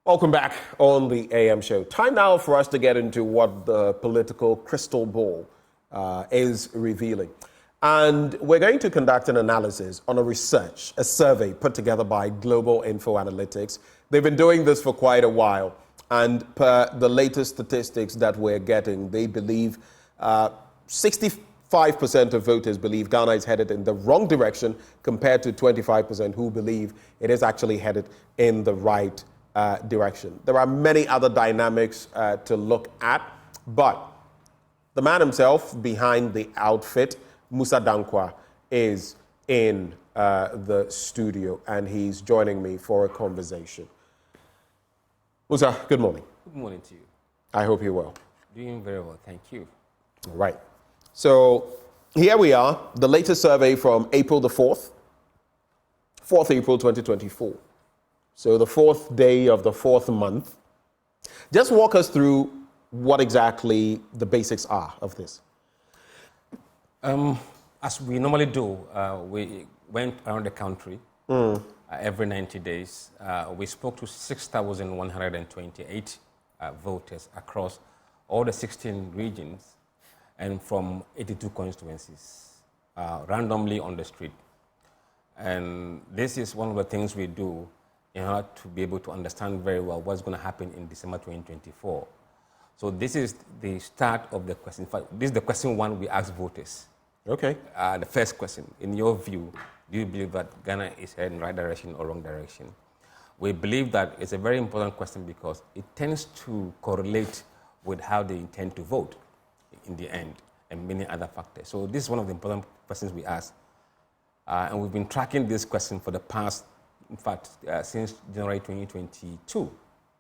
Welcome back on the AM show. Time now for us to get into what the political crystal ball is revealing. And we're going to conduct an analysis on a survey put together by Global Info Analytics. They've been doing this for quite a while. And per the latest statistics that we're getting, they believe 65% of voters believe Ghana is headed in the wrong direction compared to 25% who believe it is actually headed in the right direction. There are many other dynamics to look at, but the man himself behind the outfit, Musa Dankwa, is in the studio and he's joining me for a conversation. Musa, good morning. Good morning to you. I hope you're well. Doing very well, thank you. All right. So here we are, the latest survey from April the 4th April 2024. So the fourth day of the fourth month. Just walk us through what exactly the basics are of this. As we normally do, we went around the country every 90 days. We spoke to 6,128 voters across all the 16 regions and from 82 constituencies, randomly on the street. And this is one of the things we do in order to be able to understand very well what's going to happen in December 2024. So this is the start of the question. In fact, this is the question one we ask voters. Okay. The first question, in your view, do you believe that Ghana is heading in the right direction or wrong direction? We believe that it's a very important question because it tends to correlate with how they intend to vote in the end and many other factors. So this is one of the important questions we ask. And we've been tracking this question for the past, in fact, since January 2022.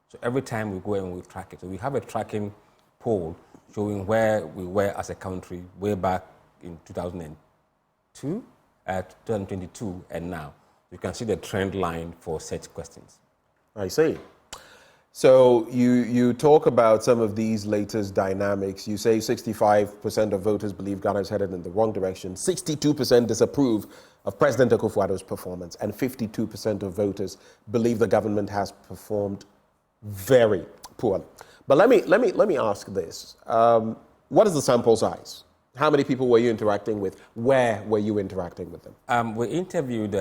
So every time we go and we track it. So we have a tracking poll showing where we were as a country way back in 2022 and now. You can see the trend line for such questions. I see. So you talk about some of these latest dynamics. You say 65% of voters believe Ghana is headed in the wrong direction. 62% disapprove of President Akufo-Addo's performance, and 52% of voters believe the government has performed very poorly. But let me ask this: what is the sample size? How many people were you interacting with? Where were you interacting with them? We interviewed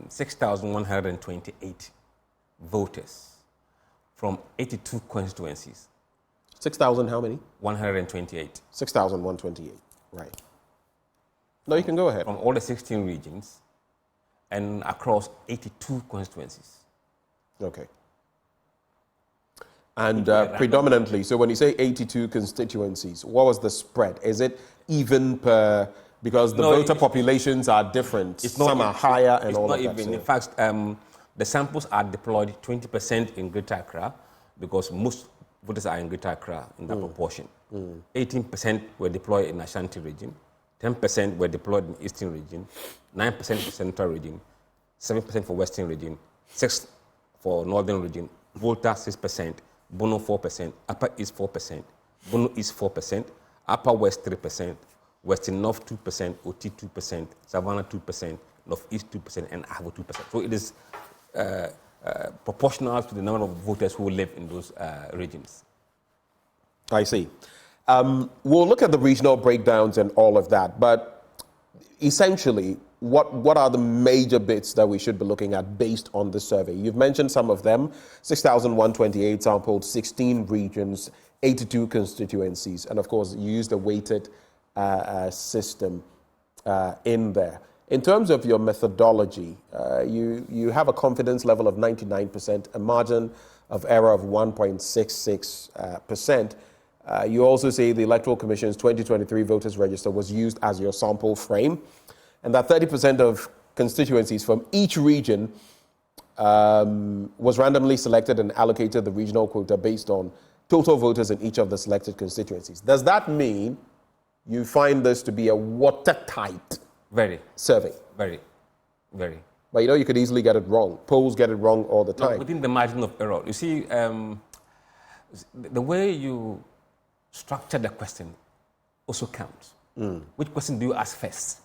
6,128 voters from 82 constituencies. 6,000 how many? 128. 6,128, right. No, you can go ahead. From all the 16 regions and across 82 constituencies. Okay. And predominantly, so when you say 82 constituencies, what was the spread? Is it even per, because the voter populations are different, some are higher and all of that? It's not even. In fact, the samples are deployed 20% in Greater Accra because most voters are in Greater Accra in that proportion. 18% were deployed in Ashanti region, 10% were deployed in Eastern region, 9% for Central region, 7% for Western region, 6% for Northern region, Volta 6%, Bono 4%, Upper East 4%, Bono East 4%, Upper West 3%, Western North 2%, OT 2%, Savannah 2%, North East 2%, and Ahavo 2%. So it is proportional to the number of voters who live in those regions. I see. We'll look at the regional breakdowns and all of that, but essentially, what are the major bits that we should be looking at based on the survey? You've mentioned some of them. 6,128 sampled, 16 regions, 82 constituencies, and of course, you used a weighted system in there. In terms of your methodology, you have a confidence level of 99%, a margin of error of 1.66%. You also say the Electoral Commission's 2023 voters register was used as your sample frame, and that 30% of constituencies from each region was randomly selected and allocated the regional quota based on total voters in each of the selected constituencies. Does that mean you find this to be a watertight survey? Very. But you could easily get it wrong. Polls get it wrong all the time. Within the margin of error. You see, the way you structure the question also counts. Which question do you ask first?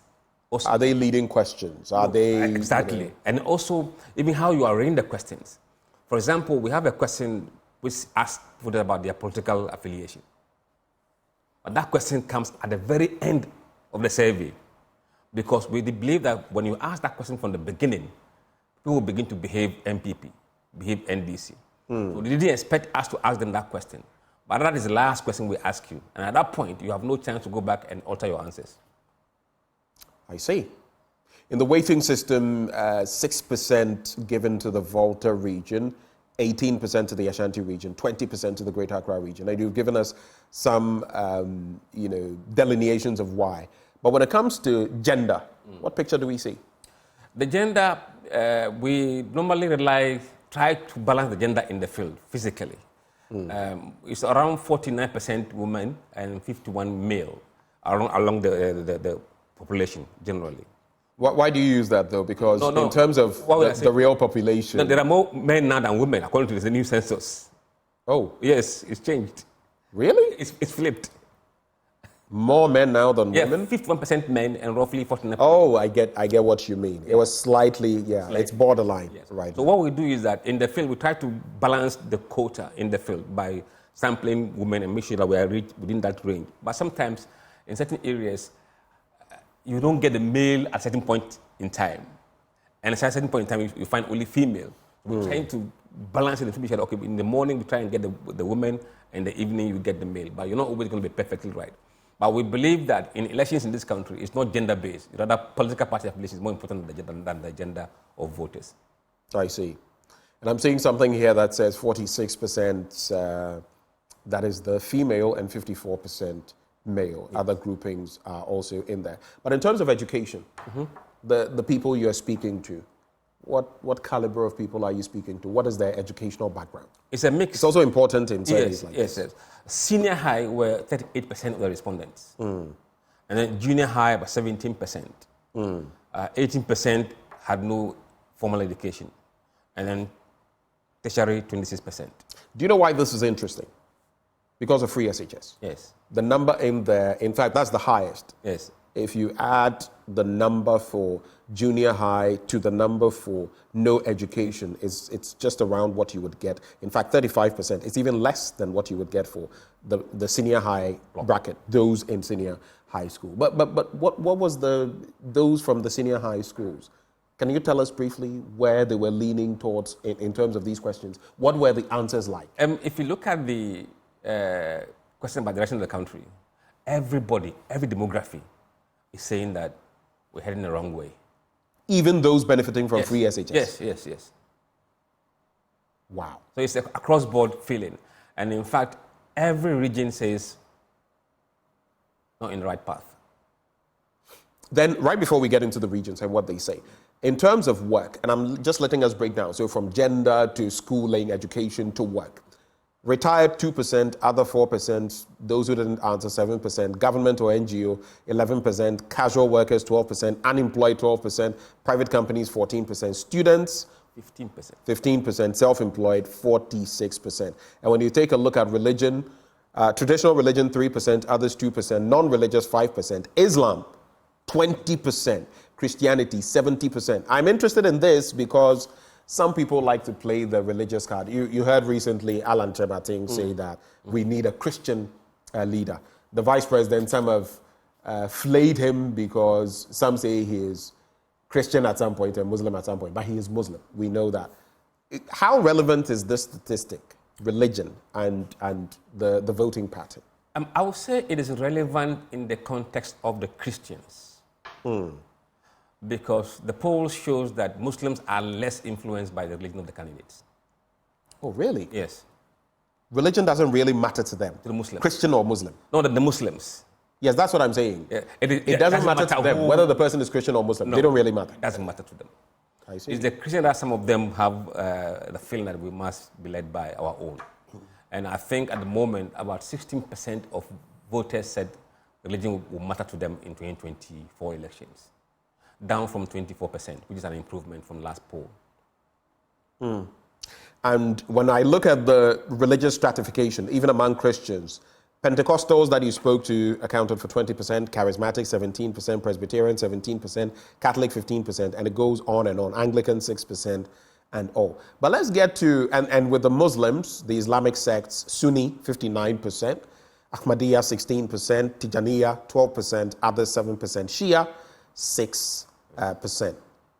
Also, are they leading questions? Are they... Exactly. And also, even how you arrange the questions. For example, we have a question which asks voters about their political affiliation. But that question comes at the very end of the survey, because we believe that when you ask that question from the beginning, people will begin to behave MPP, behave NDC. So they didn't expect us to ask them that question. But that is the last question we ask you. And at that point, you have no chance to go back and alter your answers. I see. In the weighting system, 6% given to the Volta region, 18% to the Ashanti region, 20% to the Greater Accra region. And you've given us some, delineations of why. But when it comes to gender, what picture do we see? The gender, we normally try to balance the gender in the field physically. It's around 49% women and 51 male along the population generally. Why do you use that though? Because in terms of the real population... No, there are more men now than women according to the new census. Oh. Yes, it's changed. Really? It's flipped. More men now than women? 51% men and roughly 49%. Oh, I get what you mean. It was slightly, it's borderline. Yes. Right. So what we do is that in the field, we try to balance the quota in the field by sampling women and make sure that we are within that range. But sometimes, in certain areas, you don't get the male at a certain point in time. And at a certain point in time, you find only female. We're trying to balance it and make sure that, okay, in the morning, we try and get the women, and in the evening, you get the male. But you're not always going to be perfectly right. But we believe that in elections in this country, it's not gender-based. Rather, political party affiliation is more important than the gender of voters. I see. And I'm seeing something here that says 46%, that is the female, and 54% male. Yes. Other groupings are also in there. But in terms of education, the people you're speaking to, what caliber of people are you speaking to? What is their educational background? It's a mix. It's also important in surveys like this. Yes. Senior high were 38% of the respondents. And then junior high about 17%. 18% had no formal education. And then tertiary 26%. Do you know why this is interesting? Because of free SHS. Yes. The number in there, in fact, that's the highest. Yes. If you add the number for junior high to the number for no education, it's just around what you would get. In fact, 35%. It's even less than what you would get for the senior high bracket, those in senior high school. But what was those from the senior high schools? Can you tell us briefly where they were leaning towards in terms of these questions? What were the answers like? If you look at the question about the direction of the country, every demography is saying that we're heading the wrong way. Even those benefiting from free SHS? Yes. Wow. So it's a cross-board feeling. And in fact, every region says not in the right path. Then, right before we get into the regions and what they say, in terms of work, and I'm just letting us break down, so from gender to schooling, education to work, retired 2%, other 4%, those who didn't answer 7%, government or NGO 11%, casual workers 12%, unemployed 12%, private companies 14%, students 15%, self-employed 46%. And when you take a look at religion, traditional religion 3%, others 2%, non-religious 5%, Islam 20%, Christianity 70%. I'm interested in this because some people like to play the religious card. You heard recently Alan Chemating say that we need a Christian leader. The vice president, some have flayed him because some say he is Christian at some point and Muslim at some point, but he is Muslim. We know that. How relevant is this statistic, religion and the voting pattern? I would say it is relevant in the context of the Christians. Because the poll shows that Muslims are less influenced by the religion of the candidates. Oh, really? Yes. Religion doesn't really matter to them? To the Muslims. Christian or Muslim? No, the Muslims. Yes, that's what I'm saying. Yeah. It doesn't matter to them whether the person is Christian or Muslim. They don't really matter. It doesn't matter to them. I see. It's the Christian that some of them have the feeling that we must be led by our own. And I think at the moment, about 16% of voters said religion will matter to them in 2024 elections, down from 24%, which is an improvement from last poll. And when I look at the religious stratification, even among Christians, Pentecostals that you spoke to accounted for 20%, Charismatic 17%, Presbyterian 17%, Catholic 15%, and it goes on and on. Anglican 6%, and all. But let's get to, and with the Muslims, the Islamic sects, Sunni, 59%, Ahmadiyya, 16%, Tijaniya, 12%, others, 7%, Shia, 6%.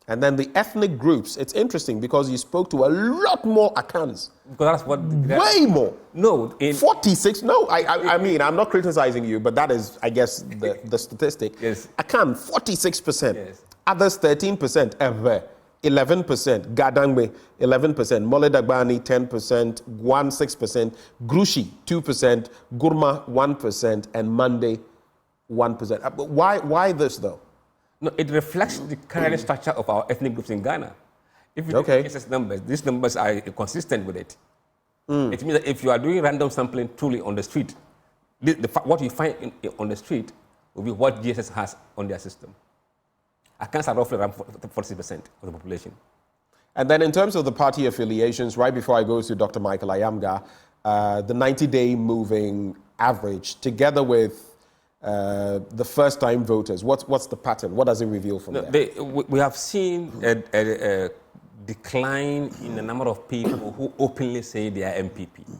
And then the ethnic groups, it's interesting because you spoke to a lot more Akans. Because that's what... Way more. No. 46, no, I mean, I'm not criticizing you, but that is, I guess, the statistic. Yes. Akan, 46%. Yes. Others, 13%. Ewe, 11%. Gadangme, 11%. Mole Dagbani, 10%. Gwan, 6%. Grushi, 2%. Gurma, 1%. And Mande, 1%. But why this, though? No, it reflects the current structure of our ethnic groups in Ghana. If you look at these numbers, these numbers are consistent with it. It means that if you are doing random sampling truly on the street, what you find on the street will be what GSS has on their system. Accounts are roughly around 40% of the population. And then in terms of the party affiliations, right before I go to Dr. Michael Ayamga, the 90-day moving average, together with the first-time voters, what's the pattern? What does it reveal from there? We have seen a decline in the number of people who openly say they are MPP.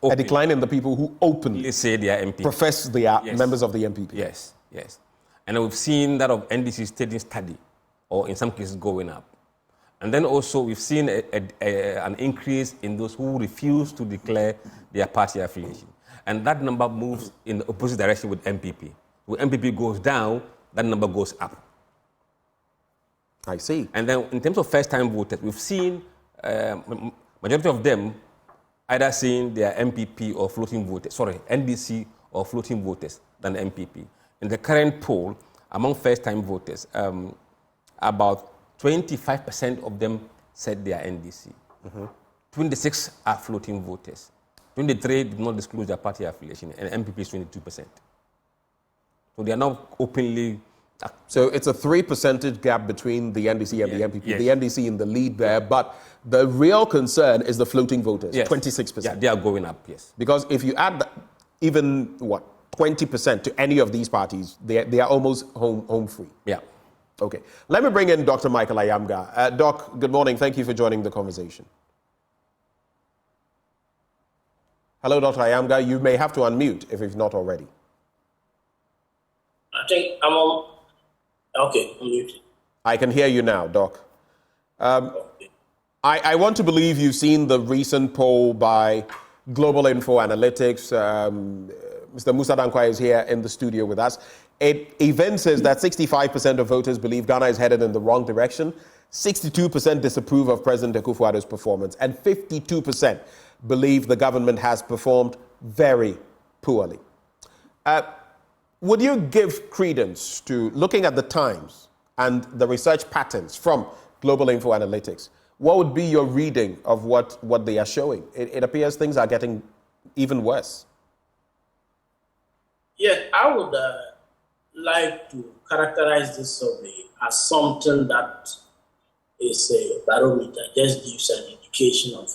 A decline in the people who openly say they are MPP. Profess they are members of the MPP. Yes, yes. And we've seen that of NDC staying steady, or in some cases going up. And then also we've seen an increase in those who refuse to declare their party affiliation. And that number moves in the opposite direction with MPP. When MPP goes down, that number goes up. I see. And then in terms of first-time voters, we've seen majority of them either saying they are MPP or floating voters, NDC or floating voters than MPP. In the current poll, among first-time voters, about 25% of them said they are NDC. 26 are floating voters. 23 did not disclose their party affiliation, and MPP is 22%. So they are now openly... So it's a 3% gap between the NDC and the MPP. Yes. The NDC in the lead there, but the real concern is the floating voters, 26%. Yeah, they are going up, yes. Because if you add even, 20% to any of these parties, they are almost home free. Yeah. Okay. Let me bring in Dr. Michael Ayamga. Doc, good morning. Thank you for joining the conversation. Hello, Dr. Ayamga. You may have to unmute if you've not already. I think I'm on. Okay, I'm muted. I can hear you now, Doc. Okay. I want to believe you've seen the recent poll by Global Info Analytics. Mr. Musa Dankwa is here in the studio with us. It evinces that 65% of voters believe Ghana is headed in the wrong direction, 62% disapprove of President Akufo-Addo's performance, and 52% believe the government has performed very poorly. Would you give credence to looking at the times and the research patterns from Global Info Analytics? What would be your reading of what they are showing? It appears things are getting even worse. Yeah, I would like to characterize this survey as something that is a barometer, just gives an indication of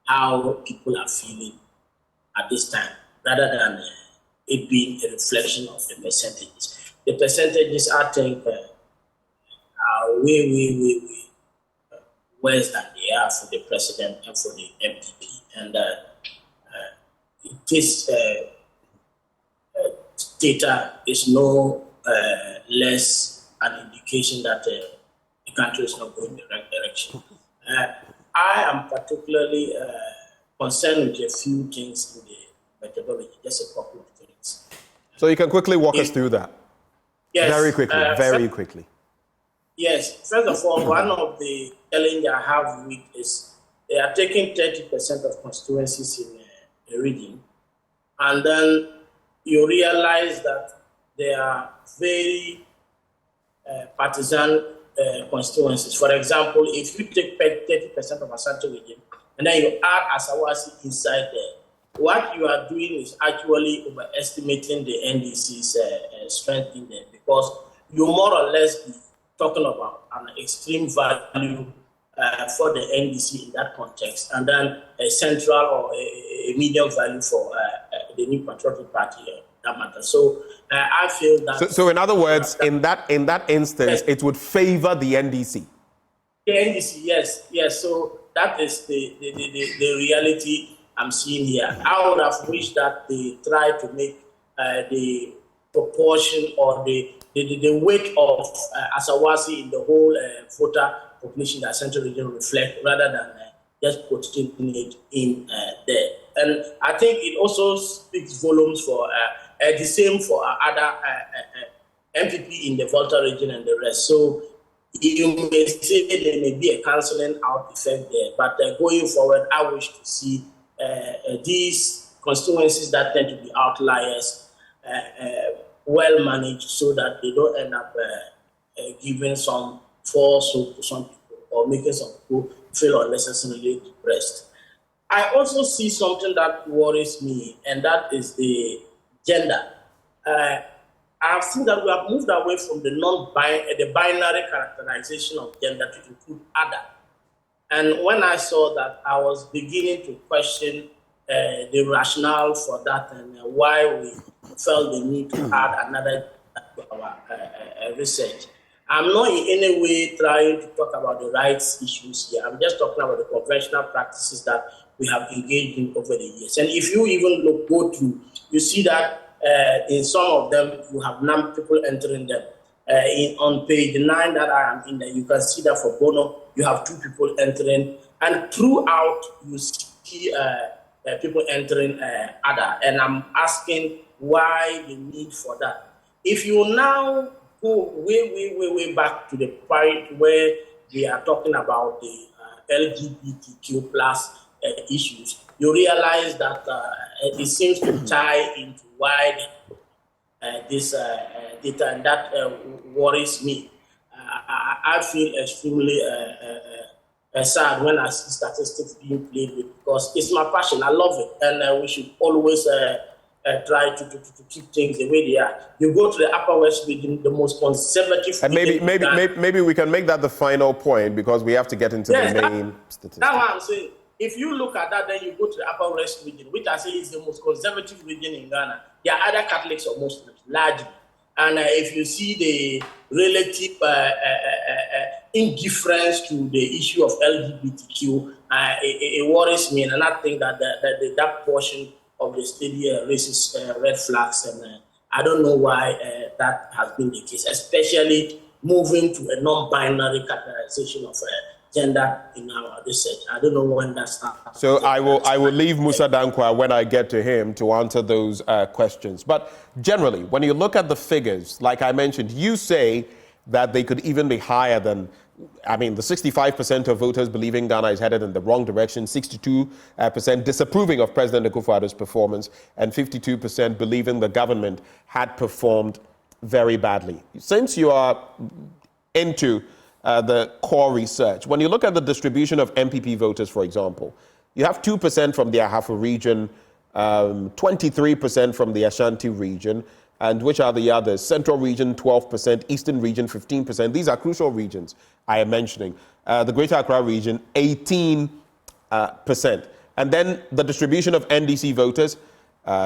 how people are feeling at this time, rather than it being a reflection of the percentages. The percentages, I think, are way worse than they are for the president and for the MPP. And this data is no less an indication that the country is not going in the right direction. I am particularly concerned with a few things in the methodology, just a couple of things. So you can quickly walk us through that. Yes. Very quickly. Yes. First of all, one of the challenges I have with is they are taking 30% of constituencies in a region, and then you realize that they are very partisan constituencies. For example, if you take 30% of Asante region and then you add Asawasi inside there, what you are doing is actually overestimating the NDC's strength in there, because you more or less be talking about an extreme value for the NDC in that context, and then a central or a medium value for the New Patriotic Party that matters. So I feel that. So in other words, in that instance, it would favor the NDC. The NDC, yes. So that is the reality I'm seeing here. I would have wished that they try to make the proportion or the weight of Asawasi in the whole voter population that Central Region reflect rather than just putting it in there. And I think it also speaks volumes for the same for other MPP in the Volta region and the rest. So you may say there may be a cancelling out effect there, but going forward, I wish to see these constituencies that tend to be outliers well managed so that they don't end up giving some false hope to some people or making some people feel unnecessarily depressed. I also see something that worries me, and that is the gender. I've seen that we have moved away from the binary characterization of gender to include other. And when I saw that, I was beginning to question the rationale for that and why we felt the need to add another to our research. I'm not in any way trying to talk about the rights issues here. I'm just talking about the conventional practices that we have engaged in over the years. And if you even go through, you see that in some of them, you have people entering them. On page 9 that I am in there, you can see that for Bono, you have 2 people entering. And throughout, you see people entering other. And I'm asking why the need for that. If you now go way back to the point where we are talking about the LGBTQ plus issues, you realize that it seems to tie into why this data, and that worries me. I feel extremely sad when I see statistics being played with, because it's my passion. I love it, and we should always try to keep things the way they are. You go to the Upper West region, the most conservative. And maybe we can make that the final point, because we have to get into the main statistics. That's what I'm saying. If you look at that, then you go to the Upper West region, which I say is the most conservative region in Ghana. There are other Catholics or Muslims, largely. And if you see the relative indifference to the issue of LGBTQ, it worries me. And I think that that portion of the study raises red flags. And I don't know why that has been the case, especially moving to a non-binary categorization of gender in our research. I don't know when that starts. So I will leave Musa Dankwa when I get to him to answer those questions. But generally, when you look at the figures, like I mentioned, you say that they could even be higher than, the 65% of voters believing Ghana is headed in the wrong direction, 62% disapproving of President Akufo-Addo's performance, and 52% believing the government had performed very badly. Since you are into the core research, when you look at the distribution of MPP voters, for example, you have 2% from the Ahafo region, 23% from the Ashanti region, and which are the others? Central region, 12%, Eastern region, 15%. These are crucial regions I am mentioning. The Greater Accra region, 18%. And then the distribution of NDC voters,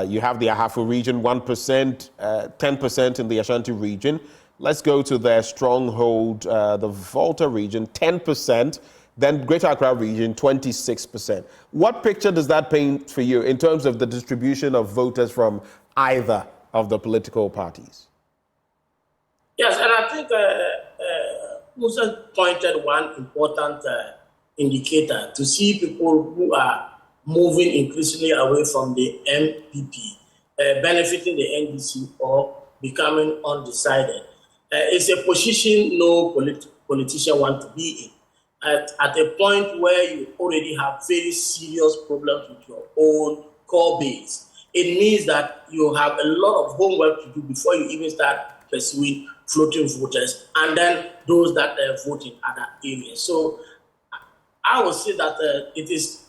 you have the Ahafo region, 1%, 10% in the Ashanti region. Let's go to their stronghold, the Volta region, 10%, then Greater Accra region, 26%. What picture does that paint for you in terms of the distribution of voters from either of the political parties? Yes, and I think Musa pointed one important indicator to see people who are moving increasingly away from the MPP, benefiting the NDC or becoming undecided. It's a position no politician wants to be in. At a point where you already have very serious problems with your own core base, it means that you have a lot of homework to do before you even start pursuing floating voters and then those that vote in other areas. So I would say that it is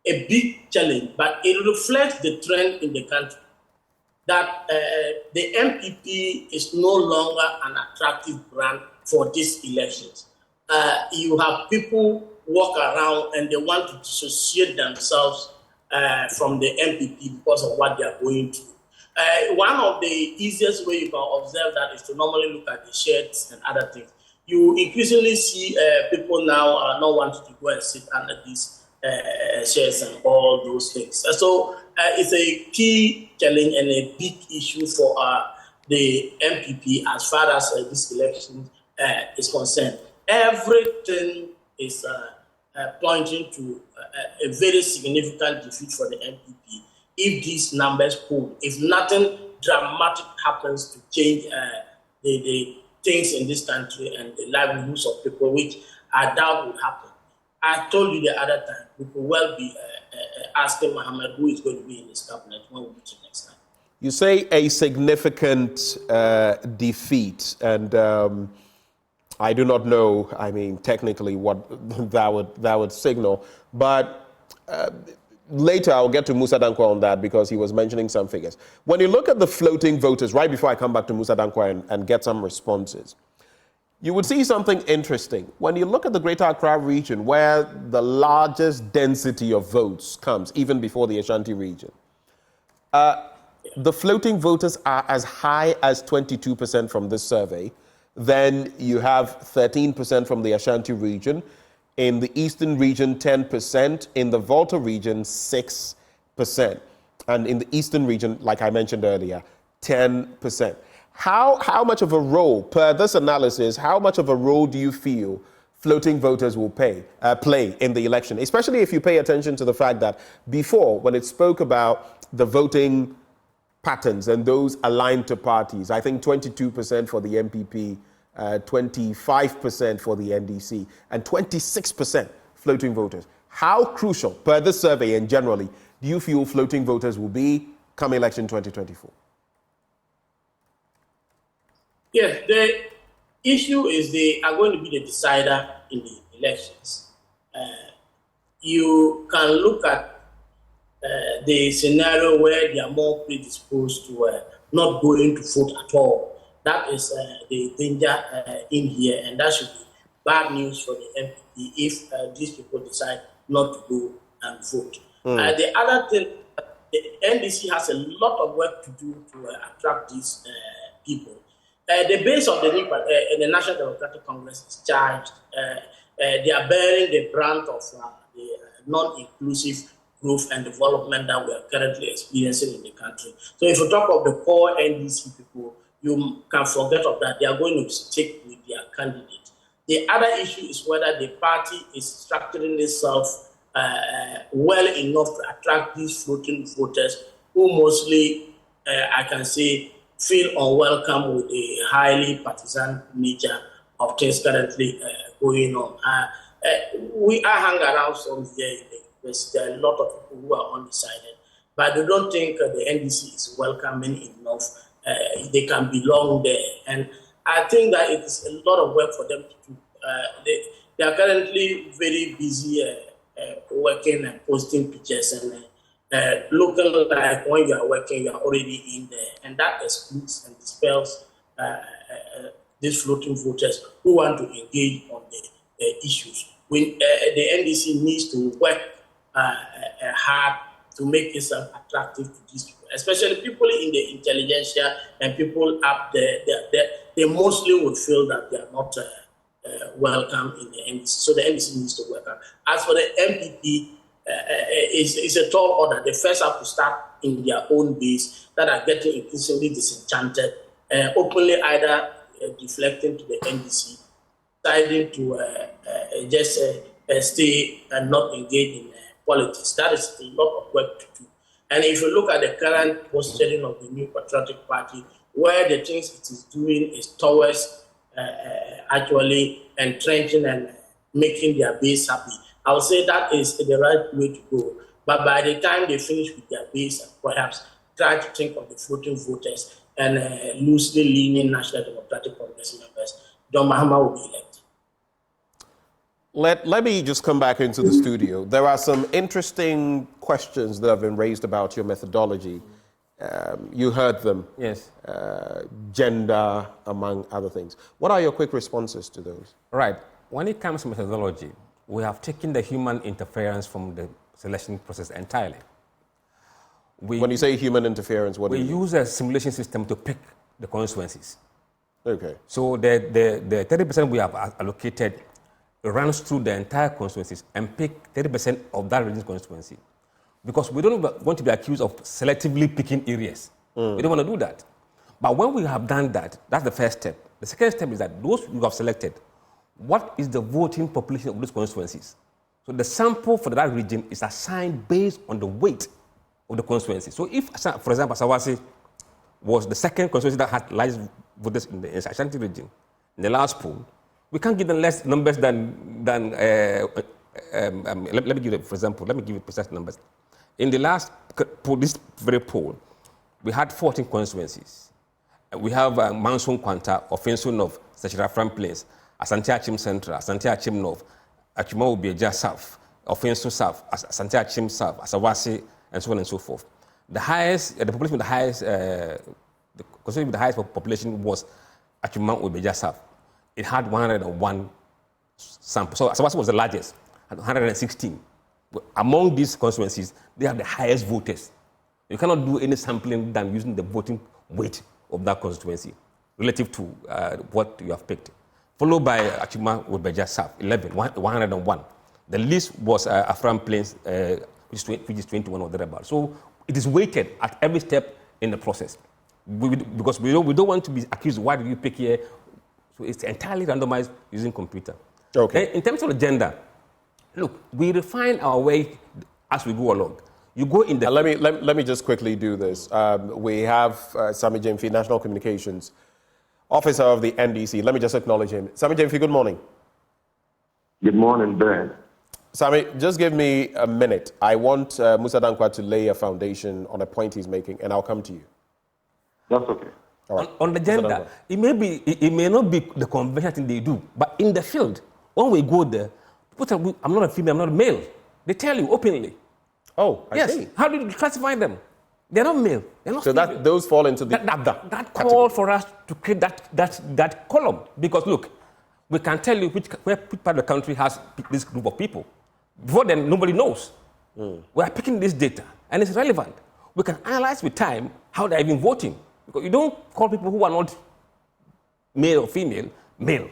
a big challenge, but it reflects the trend in the country that the MPP is no longer an attractive brand for these elections. You have people walk around and they want to dissociate themselves from the MPP because of what they are going through. One of the easiest way you can observe that is to normally look at the shirts and other things. you increasingly see people now are not wanting to go and sit under these shares and all those things. So it's a key challenge and a big issue for the MPP as far as this election is concerned. Everything is pointing to a very significant defeat for the MPP if these numbers hold. If nothing dramatic happens to change the things in this country and the livelihoods of people, which I doubt will happen. I told you the other time, we could well be asking Mohammed who is going to be in his cabinet when we meet next time. You say a significant defeat, and I do not know, I mean, technically what that would signal, but later I'll get to Musa Dankwa on that because he was mentioning some figures. When you look at the floating voters, right before I come back to Musa Dankwa and get some responses, you would see something interesting. When you look at the Greater Accra region, where the largest density of votes comes, even before the Ashanti region, the floating voters are as high as 22% from this survey. Then you have 13% from the Ashanti region. In the Eastern region, 10%. In the Volta region, 6%. And in the Eastern region, like I mentioned earlier, 10%. How much of a role, per this analysis, how much of a role do you feel floating voters will play in the election? Especially if you pay attention to the fact that before, when it spoke about the voting patterns and those aligned to parties, I think 22% for the MPP, 25% for the NDC, and 26% floating voters. How crucial, per this survey and generally, do you feel floating voters will be come election 2024? Yes, the issue is they are going to be the decider in the elections. You can look at the scenario where they are more predisposed to not going to vote at all. That is the danger in here, and that should be bad news for the MPP if these people decide not to go and vote. The other thing, the NDC has a lot of work to do to attract these people. The base of the National Democratic Congress is charged. They are bearing the brunt of the non-inclusive growth and development that we are currently experiencing in the country. So if you talk of the core NDC people, you can forget of that. They are going to stick with their candidate. The other issue is whether the party is structuring itself well enough to attract these floating voters who mostly, I can say, feel unwelcome with the highly partisan nature of things currently going on. We are hanging around some here in the university. There are a lot of people who are undecided, but they don't think the NDC is welcoming enough. They can belong there. And I think that it is a lot of work for them to do. They are currently very busy working and posting pictures and looking like when you are working, you are already in there. And that excludes and dispels these floating voters who want to engage on the issues. When the NDC needs to work hard to make itself attractive to these people, especially people in the intelligentsia and people up there. They mostly would feel that they are not welcome in the NDC. So the NDC needs to work hard. As for the MPP, it's a tall order. They first have to start in their own base that are getting increasingly disenchanted, openly either deflecting to the NDC, deciding to just stay and not engage in politics. That is a lot of work to do. And if you look at the current posturing of the New Patriotic Party, where the things it is doing is towards actually entrenching and making their base happy, I would say that is the right way to go. But by the time they finish with their base, perhaps try to think of the floating voters and loosely leaning National Democratic Congress members, John Mahama will be elected. Let me just come back into the studio. There are some interesting questions that have been raised about your methodology. You heard them. Yes. Gender, among other things. What are your quick responses to those? Right. When it comes to methodology, we have taken the human interference from the selection process entirely. When you say human interference, what do you mean? We use a simulation system to pick the constituencies. Okay. So the 30% we have allocated runs through the entire constituencies and pick 30% of that region's constituency. Because we don't want to be accused of selectively picking areas. We don't want to do that. But when we have done that, that's the first step. The second step is that those you have selected, what is the voting population of those constituencies? So the sample for that region is assigned based on the weight of the constituency. So if, for example, Asawasi was the second constituency that had largest voters in the Ashanti region, in the last poll, we can't give them less numbers than let me give it, for example, let me give you precise numbers. In the last poll, this very poll, we had 14 constituencies. We have Manson Kwanta, Offenso North, Sachira Front Plains, Asante Achim Central, Asante Achim North, Achuma Ubieja South, Offenso South, Asante Achim South, Asawasi, and so on and so forth. The highest, the population with the highest, the constituency with the highest population was Achuma Ubieja South. It had 101 samples. So Asawasi was the largest, at 116. Among these constituencies, they have the highest voters. You cannot do any sampling than using the voting weight of that constituency relative to what you have picked. Followed by Achuma Ubieja South, 101. The least was Afram Plains, which is 21 or thereabouts. So it is weighted at every step in the process. Because we don't want to be accused, why did you pick here? So it's entirely randomized using computer. Okay. Then in terms of the gender, look, we refine our way as we go along. You go in the... Let me just quickly do this. We have Sammy Gyamfi, National Communications Officer of the NDC. Let me just acknowledge him. Sammy Gyamfi, good morning. Good morning, Ben. Sammy, just give me a minute. I want Musa Dankwa to lay a foundation on a point he's making, and I'll come to you. That's okay. All right. On the gender, it may not be the conventional thing they do, but in the field, when we go there, people tell, I'm not a female, I'm not a male. They tell you openly. Oh, I yes. see. How do you classify them? They're not male. They're not so female. those fall into the that call for us to create that column. Because look, we can tell you which part of the country has this group of people. Before then, nobody knows. We are picking this data, and it's relevant. We can analyze with time how they're even voting. Because you don't call people who are not male or female, male.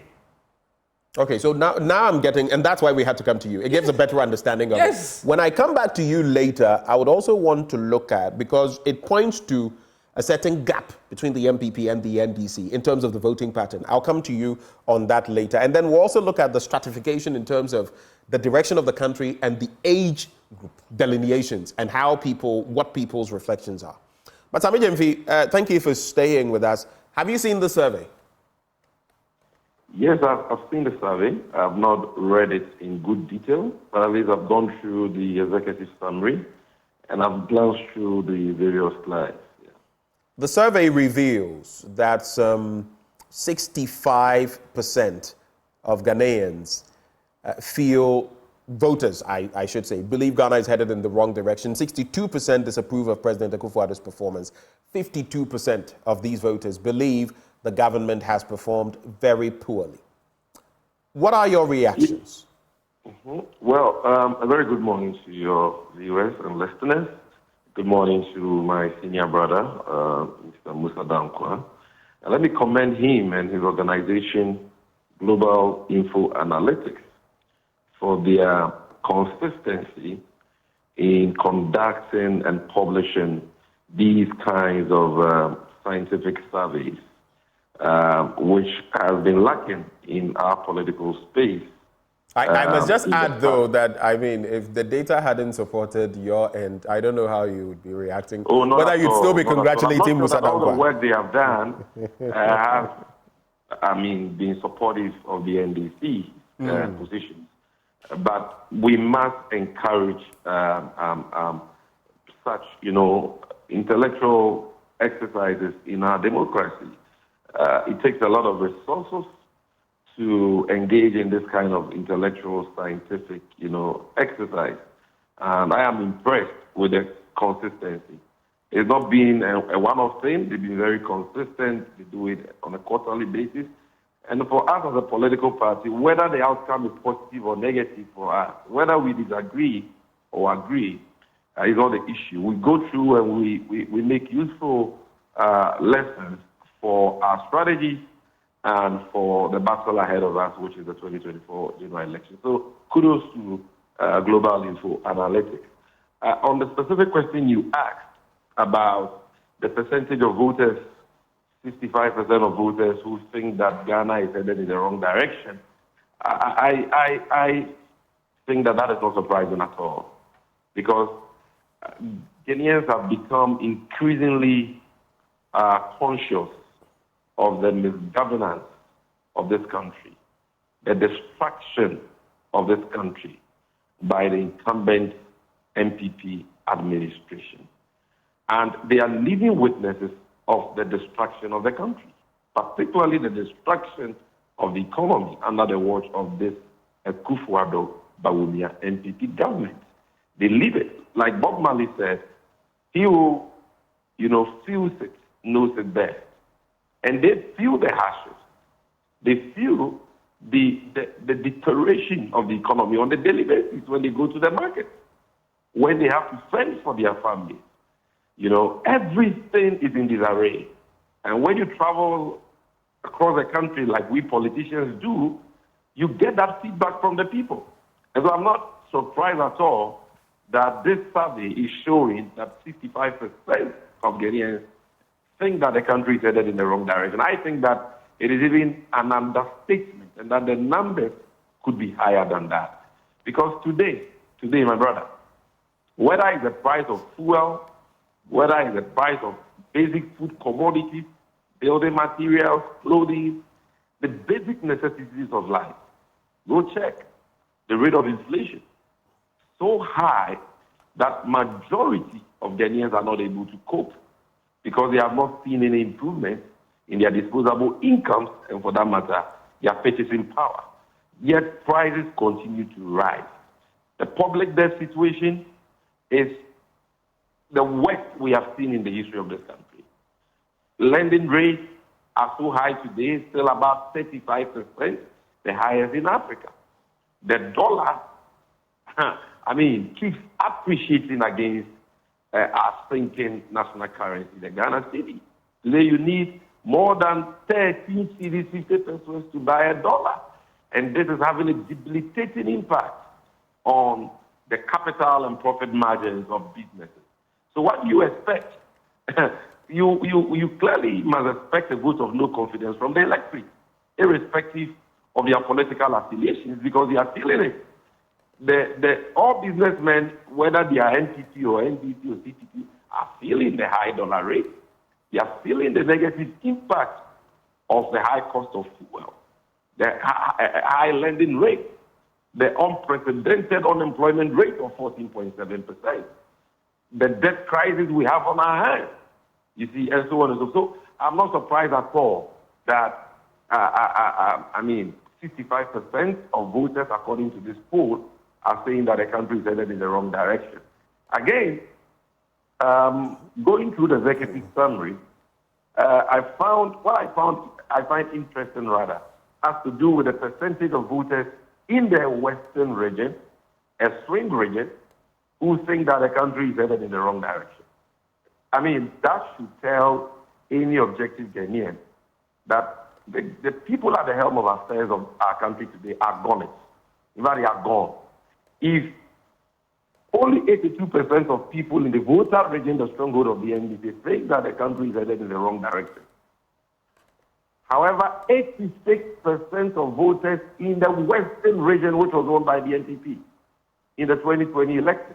Okay, so now I'm getting, and that's why we had to come to you. It gives a better understanding of Yes. it. When I come back to you later, I would also want to look at, because it points to a certain gap between the MPP and the NDC in terms of the voting pattern. I'll come to you on that later. And then we'll also look at the stratification in terms of the direction of the country and the age group delineations and what people's reflections are. But Sammy Gyamfi, thank you for staying with us. Have you seen the survey? Yes, I've seen the survey. I've not read it in good detail, but at least I've gone through the executive summary and I've glanced through the various slides. Yeah. The survey reveals that 65% of Ghanaians feel, voters, I should say, believe Ghana is headed in the wrong direction. 62% disapprove of President Akufo-Addo's performance. 52% of these voters believe the government has performed very poorly. What are your reactions? Mm-hmm. Well, a very good morning to your viewers and listeners. Good morning to my senior brother, Mr. Musa Dankwa. And let me commend him and his organization, Global Info Analytics, for their consistency in conducting and publishing these kinds of scientific surveys, which has been lacking in our political space. I must just add, though, that, I mean, if the data hadn't supported your end, I don't know how you would be reacting. Oh, not whether at you'd all, still be not congratulating Musa Dankwa. All the Dankwa. work they have done has, been supportive of the NDC positions. But we must encourage such, intellectual exercises in our democracy. It takes a lot of resources to engage in this kind of intellectual, scientific, exercise. And I am impressed with the consistency. It's not been a one-off thing. They've been very consistent. They do it on a quarterly basis. And for us as a political party, whether the outcome is positive or negative for us, whether we disagree or agree, is not the issue. We go through and we make useful lessons for our strategies and for the battle ahead of us, which is the 2024 general election. So kudos to Global Info Analytics. On the specific question you asked about the percentage of voters, 65% of voters who think that Ghana is headed in the wrong direction, I think that is not surprising at all, because Ghanaians have become increasingly conscious of the misgovernance of this country, the destruction of this country by the incumbent MPP administration. And they are living witnesses of the destruction of the country, particularly the destruction of the economy under the watch of this Akufo-Addo Bawumia NPP government. They live it. Like Bob Marley said, he who, feels it, knows it best. And they feel the harshness. They feel the deterioration of the economy on a daily basis when they go to the market, when they have to fend for their families. Everything is in disarray. And when you travel across the country like we politicians do, you get that feedback from the people. And so I'm not surprised at all that this survey is showing that 65% of Ghanaians think that the country is headed in the wrong direction. I think that it is even an understatement, and that the numbers could be higher than that. Because today, my brother, whether it's the price of fuel, whether it's the price of basic food commodities, building materials, clothing, the basic necessities of life, go check the rate of inflation. So high that majority of Ghanaians are not able to cope because they have not seen any improvement in their disposable incomes and, for that matter, their purchasing power. Yet prices continue to rise. The public debt situation is the worst we have seen in the history of this country. Lending rates are so high today, still about 35%, the highest in Africa. The dollar, keeps appreciating against our sinking national currency, the Ghana cedi. Today you need more than 13 cedis, 50 pesos to buy a dollar. And this is having a debilitating impact on the capital and profit margins of businesses. So what do you expect? You clearly must expect a vote of no confidence from the electorate, irrespective of their political affiliations, because they are feeling it. All businessmen, whether they are NPP or NDC or CTP, are feeling the high dollar rate. They are feeling the negative impact of the high cost of fuel, the high lending rate, the unprecedented unemployment rate of 14.7%, the debt crisis we have on our hands, you see, and so on and so forth. So I'm not surprised at all that, 65% of voters, according to this poll, are saying that the country is headed in the wrong direction. Again, going through the executive summary, I find interesting rather has to do with the percentage of voters in the Western region, a swing region, who think that the country is headed in the wrong direction. That should tell any objective Ghanaian that the people at the helm of affairs of our country today are gone. In fact, they are gone. If only 82% of people in the voter region, the stronghold of the NDC, think that the country is headed in the wrong direction. However, 86% of voters in the Western region, which was won by the NPP in the 2020 election,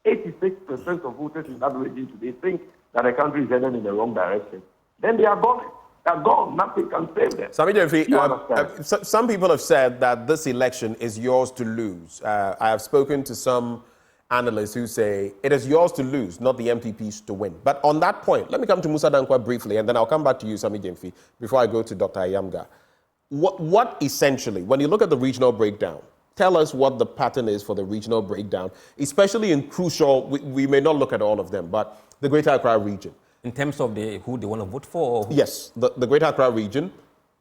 86% of voters in that region today think that the country is headed in the wrong direction. Then they are gone. They are gone. Nothing can save them. Sammy Gyamfi, some people have said that this election is yours to lose. I have spoken to some analysts who say it is yours to lose, not the MPPs to win. But on that point, let me come to Musa Dankwa briefly, and then I'll come back to you, Sammy Gyamfi, before I go to Dr. Ayamga. What essentially, when you look at the regional breakdown, tell us what the pattern is for the regional breakdown, especially in crucial, we may not look at all of them, but the Greater Accra region. In terms of who they want to vote for? Yes, the Greater Accra region,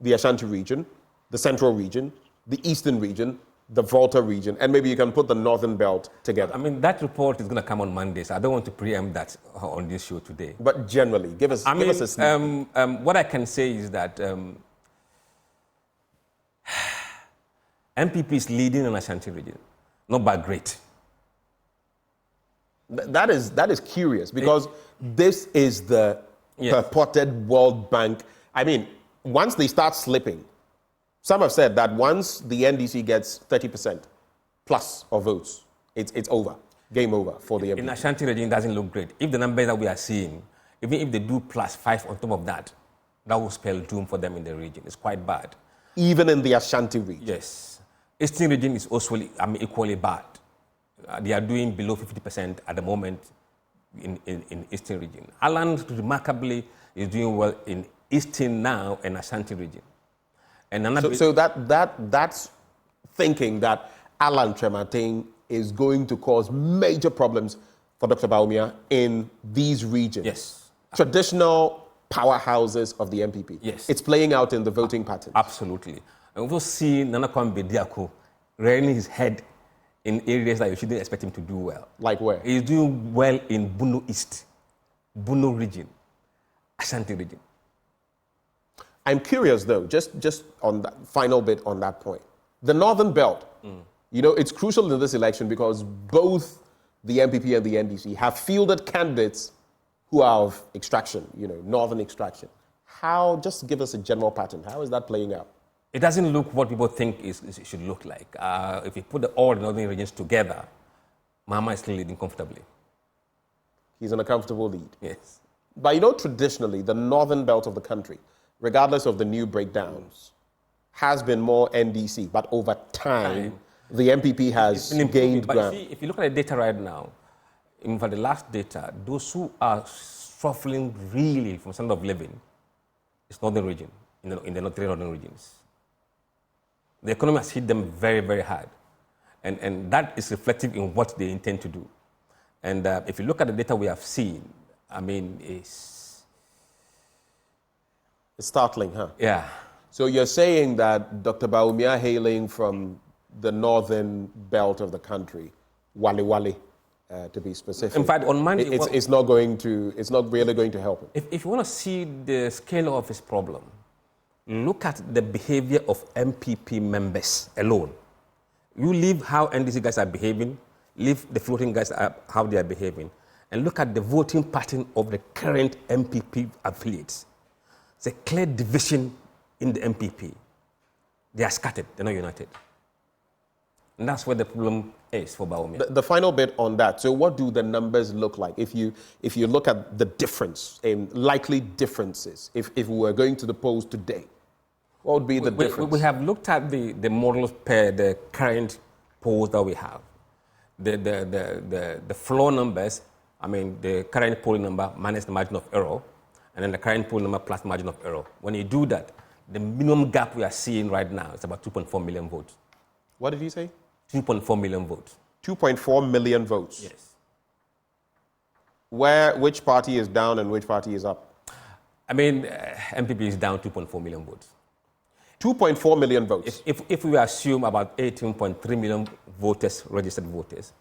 the Ashanti region, the Central region, the Eastern region, the Volta region, and maybe you can put the Northern Belt together. That report is going to come on Monday, so I don't want to preempt that on this show today. But generally, give us a sneak. What I can say is that MPP is leading in Ashanti region, not by great. That is curious because this is the purported World Bank. I mean, once they start slipping, some have said that once the NDC gets 30% plus of votes, it's over, game over for the MPP. In Ashanti region, it doesn't look great. If the numbers that we are seeing, even if they do +5 on top of that, that will spell doom for them in the region. It's quite bad. Even in the Ashanti region? Yes. Eastern region is also equally bad. They are doing below 50% at the moment in Eastern region. Alan remarkably is doing well in Eastern now and Ashanti region. And so that's thinking that Alan Tremateng is going to cause major problems for Dr. Bawumia in these regions. Yes. Traditional powerhouses of the MPP. Yes. It's playing out in the voting patterns. Absolutely. And we'll see Nana Kwame Bediako rearing his head in areas that you shouldn't expect him to do well. Like where? He's doing well in Bunu East, Bunu region, Ashanti region. I'm curious though, just on that final bit on that point. The Northern Belt, you know, it's crucial in this election because both the MPP and the NDC have fielded candidates who are of extraction, you know, northern extraction. How, just give us a general pattern, how is that playing out? It doesn't look what people think it should look like. If you put all the northern regions together, Mahama is still leading comfortably. He's in a comfortable lead. Yes. But you know, traditionally, the northern belt of the country, regardless of the new breakdowns, has been more NDC. But over time, the MPP has gained ground. See, if you look at the data right now, in fact, the last data, those who are suffering really from standard of living is northern region, in the three northern regions. The economy has hit them very, very hard. And that is reflective in what they intend to do. And if you look at the data we have seen, I mean, it's startling, huh? Yeah. So you're saying that Dr. Bawumia hailing from the northern belt of the country, Wale, to be specific. In fact, on Monday, it's not really going to help him. If you want to see the scale of his problem, look at the behavior of MPP members alone. You leave how NDC guys are behaving, leave the floating guys how they are behaving, and look at the voting pattern of the current MPP affiliates. It's a clear division in the MPP. They are scattered, they're not united. And that's where the problem is for Bawumia. The final bit on that. So what do the numbers look like if you look at the difference, in likely differences, if we were going to the polls today? What would be the difference? We have looked at the models per the current polls that we have. The floor numbers, I mean, the current polling number minus the margin of error, and then the current polling number plus margin of error. When you do that, the minimum gap we are seeing right now is about 2.4 million votes. What did you say? 2.4 million votes. 2.4 million votes? Yes. Which party is down and which party is up? I mean, MPP is down 2.4 million votes. 2.4 million votes? If we assume about 18.3 million voters, registered voters,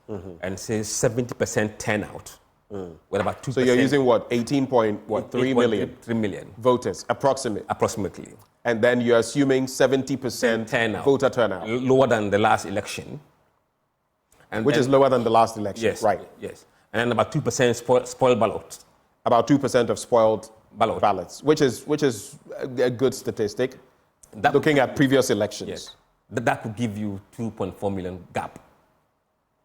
and say 70% turnout, with about 2%. So you're using what, 3 million? 3 million. Voters, approximately. And then you're assuming 70% turnout, voter turnout. Lower than the last election. And which is lower than the last election. Yes. Right. Yes. And then about 2% spoiled ballots. About 2% of spoiled ballots, which is a good statistic, looking at previous elections. Yes. That could give you 2.4 million gap.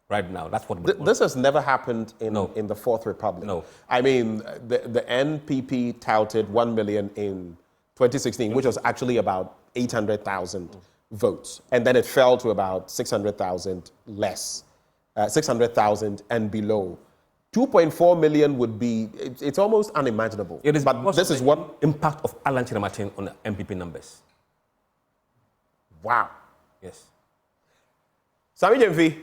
Right now, that's what. This has never happened in the Fourth Republic. No. I mean, the NPP touted 1 million in 2016, which was actually about 800,000 votes. And then it fell to about 600,000 less, 600,000 and below. 2.4 million would be, it's almost unimaginable. It is, but this is what impact of Alan Chiramachin on the MPP numbers. Wow. Yes. Sammy Gyamfi,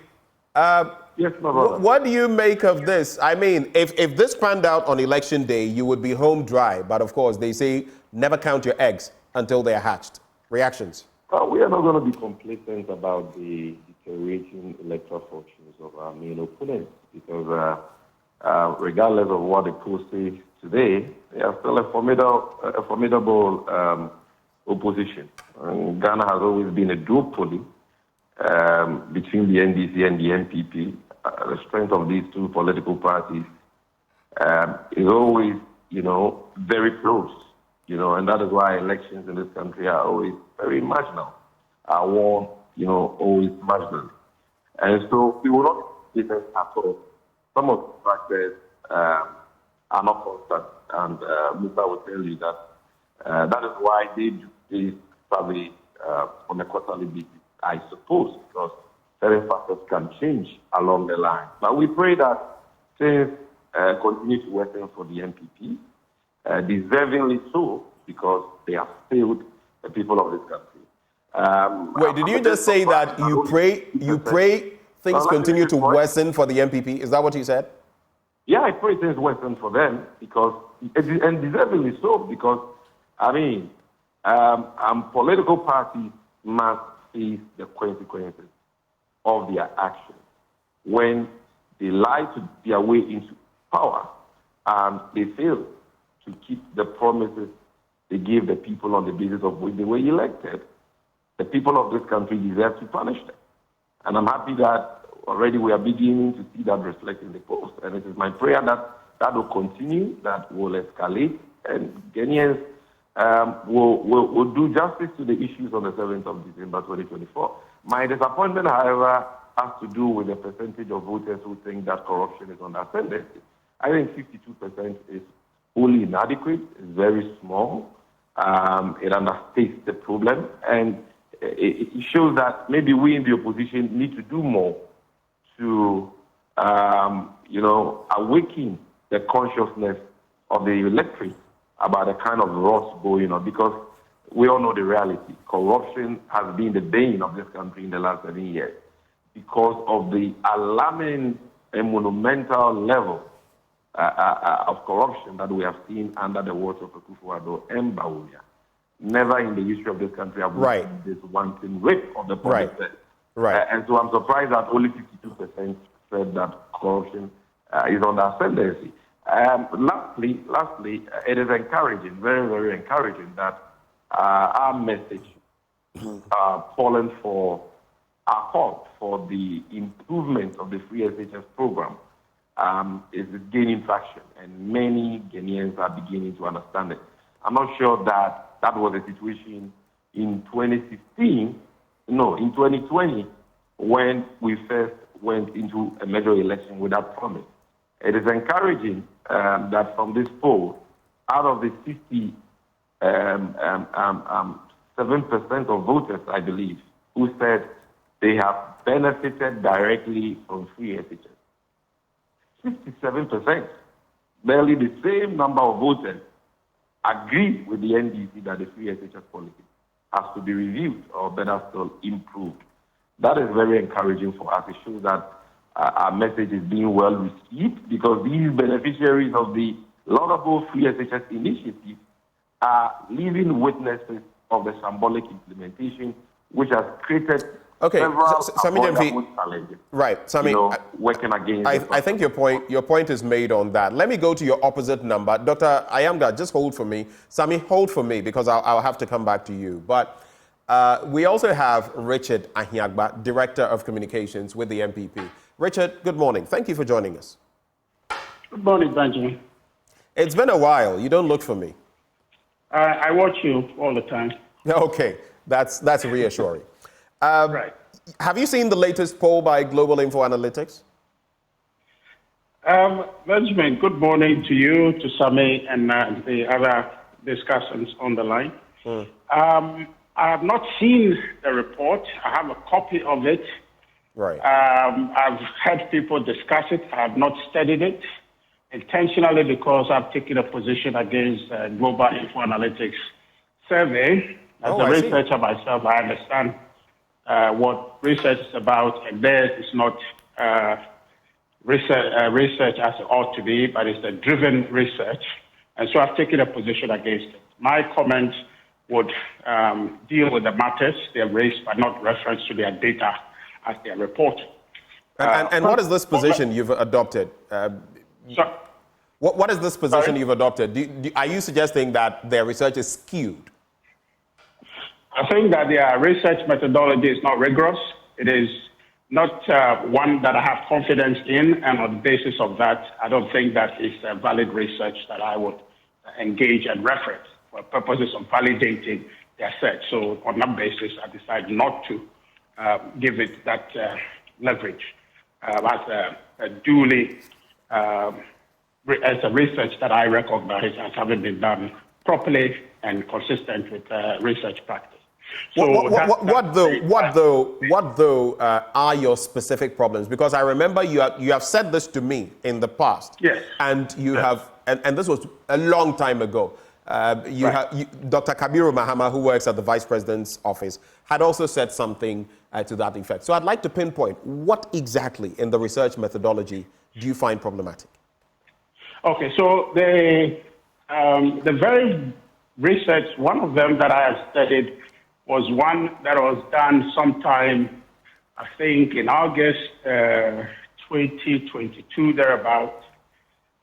yes, my brother. What do you make of this? I mean, if this panned out on election day, you would be home dry. But of course, they say never count your eggs until they are hatched. Reactions? We are not going to be complacent about the deteriorating electoral fortunes of our main opponents because regardless of what the polls say today, they are still a formidable opposition. And Ghana has always been a duopoly between the NDC and the MPP, the strength of these two political parties is always, very close, and that is why elections in this country are always very marginal, are won, always marginal. And so we will not do this at all. Some of the factors are not constant, and Musa will tell you that that is why they do this survey on a quarterly basis, I suppose, because certain factors can change along the line. But we pray that things continue to worsen for the MPP, deservingly so, because they have failed the people of this country. Wait, did you just say that you pray things continue to worsen for the MPP? Is that what you said? Yeah, I pray things worsen for them, because, and deservingly so, because, political parties must face the consequences of their actions when they lie to their way into power and they fail to keep the promises they gave the people on the basis of which they were elected. The people of this country deserve to punish them. And I'm happy that already we are beginning to see that reflect in the polls. And it is my prayer that that will continue, that will escalate, and Ghanaians will do justice to the issues on the 7th of December 2024. My disappointment, however, has to do with the percentage of voters who think that corruption is on the ascendancy. I think 52% is wholly inadequate, it's very small. It understates the problem, and it shows that maybe we in the opposition need to do more to, awaken the consciousness of the electorate about the kind of rot going on, because we all know the reality. Corruption has been the bane of this country in the last 7 years because of the alarming and monumental level of corruption that we have seen under the watch of Akufo-Addo and Bawumia. Never in the history of this country have we seen this wanton rape of the public sector. And so I'm surprised that only 52% said that corruption is on the ascendancy. Lastly, it is encouraging, very, very encouraging, that our message calling for our call for the improvement of the free SHS program is gaining traction, and many Ghanaians are beginning to understand it. I'm not sure that that was the situation in 2016, no, in 2020, when we first went into a major election with that promise. It is encouraging that from this poll, out of the 7% of voters, I believe, who said they have benefited directly from free SHS. 57%, barely the same number of voters, agree with the NDC that the free SHS policy has to be reviewed, or better still, improved. That is very encouraging for us. It shows that our message is being well received, because these beneficiaries of the laudable free SHS initiative are living witnesses of the symbolic implementation, which has created Sammy Gyamfi, challenges. Right, Sammy. Working against. I think your point is made on that. Let me go to your opposite number, Dr. Ayamga. Just hold for me, Sammy. Hold for me, because I'll have to come back to you. But we also have Richard Ahiagba, Director of Communications with the MPP. Richard, good morning. Thank you for joining us. Good morning, Benjamin. It's been a while. You don't look for me. I watch you all the time. Okay, that's reassuring. Right. Have you seen the latest poll by Global Info Analytics? Benjamin, good morning to you, to Sammy, and the other discussants on the line. I have not seen the report. I have a copy of it. Right. I've heard people discuss it. I have not studied it intentionally, because I've taken a position against Global Info Analytics survey. As a researcher myself, I understand what research is about, and there is not research as it ought to be, but it's a driven research, and so I've taken a position against it. My comments would deal with the matters they have raised, but not reference to their data as they are reported. And what is this position you've adopted? What is this position you've adopted? Are you suggesting that their research is skewed? I think that their research methodology is not rigorous. it is not one that I have confidence in, and on the basis of that, I don't think that is valid research that I would engage and reference for purposes of validating their search. So on that basis, I decided not to give it that leverage as a duly, as a research that I recognize as having been done properly and consistent with research practice. So what though are your specific problems? Because I remember you have said this to me in the past. Yes. And you have, and this was a long time ago. Dr. Kabiru Mahama, who works at the Vice President's office, had also said something to that effect. So I'd like to pinpoint what exactly in the research methodology do you find problematic? Okay, so the very research, one of them that I have studied was one that was done sometime, I think, in August 2022, thereabouts.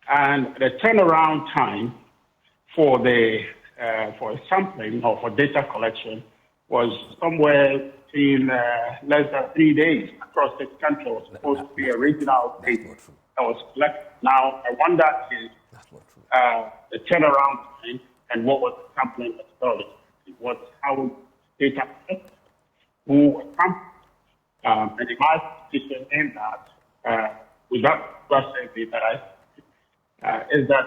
And the turnaround time for for sampling or for data collection was somewhere in less than 3 days across the country. It was supposed to be a regional data that was collected. Now, I wonder is the turnaround time and what was the sampling methodology? How data collected, who was sampled, and in my position in that, with that survey that I is that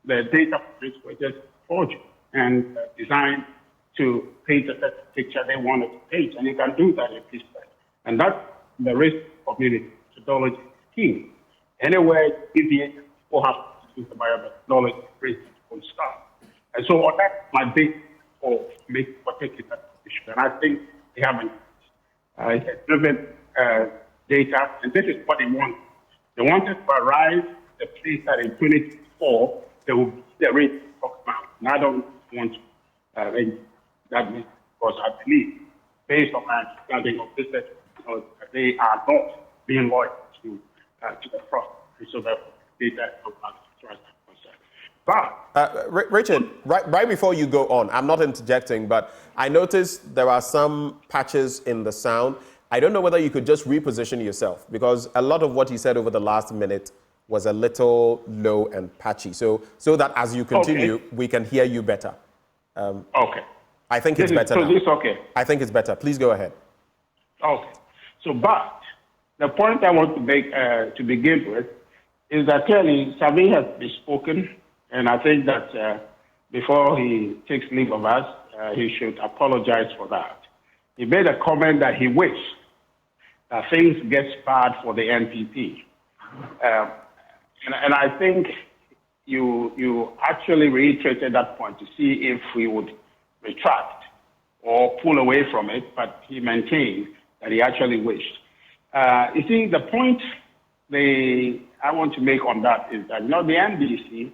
the data were just forged and designed to paint a certain picture they wanted to paint, and you can do that in this way. And that's the risk community methodology scheme. Anywhere deviate, people have to use the biomethodology research on stuff. And so on that, my big for taking that position. And I think they haven't driven data, and this is what they want. They wanted to arrive at the place that in 2024 they will be the rate of amount. And I don't want to that means because I believe, based on my understanding of business, they are not being loyal to the process. So that data is not concerned. But Richard, right before you go on, I'm not interjecting, but I noticed there are some patches in the sound. I don't know whether you could just reposition yourself, because a lot of what you said over the last minute was a little low and patchy. So that as you continue, we can hear you better. Okay. I think it's better now. So this okay? I think it's better. Please go ahead. Okay. So, but the point I want to make to begin with is that clearly Sammy has bespoken, and I think that before he takes leave of us, he should apologize for that. He made a comment that he wished that things get bad for the NPP. And I think you actually reiterated that point to see if we would retract or pull away from it, but he maintained that he actually wished. You see, the point I want to make on that is that, the NDC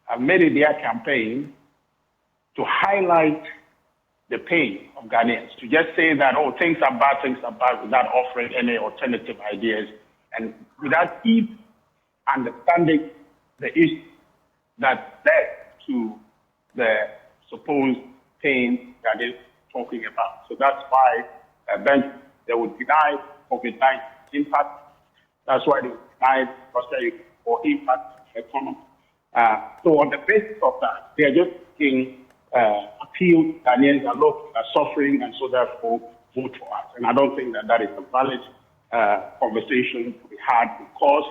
have made it their campaign to highlight the pain of Ghanaians, to just say that, things are bad, without offering any alternative ideas, and without even understanding the issue that led to the supposed pain that is talking about. So that's why they would deny COVID-19 impact. That's why they would deny prosperity or impact on the economy. So on the basis of that, they are just taking appeal Ghanaians are suffering, and so therefore vote for us. And I don't think that is a valid conversation to be had, because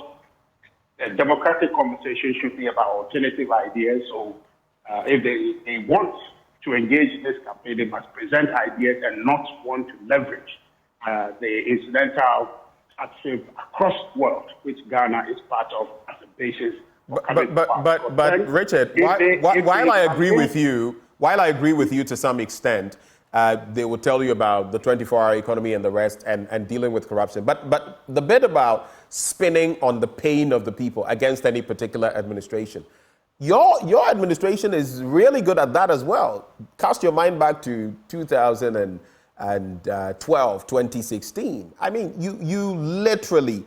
a democratic conversation should be about alternative ideas. So if they want to engage in this campaign, they must present ideas and not want to leverage the incidental hardship across the world, which Ghana is part of as a basis. But Richard, while I agree with you to some extent, they will tell you about the 24-hour economy and the rest, and dealing with corruption. But the bit about spinning on the pain of the people against any particular administration, your administration is really good at that as well. Cast your mind back to 2012, 2016. I mean, you literally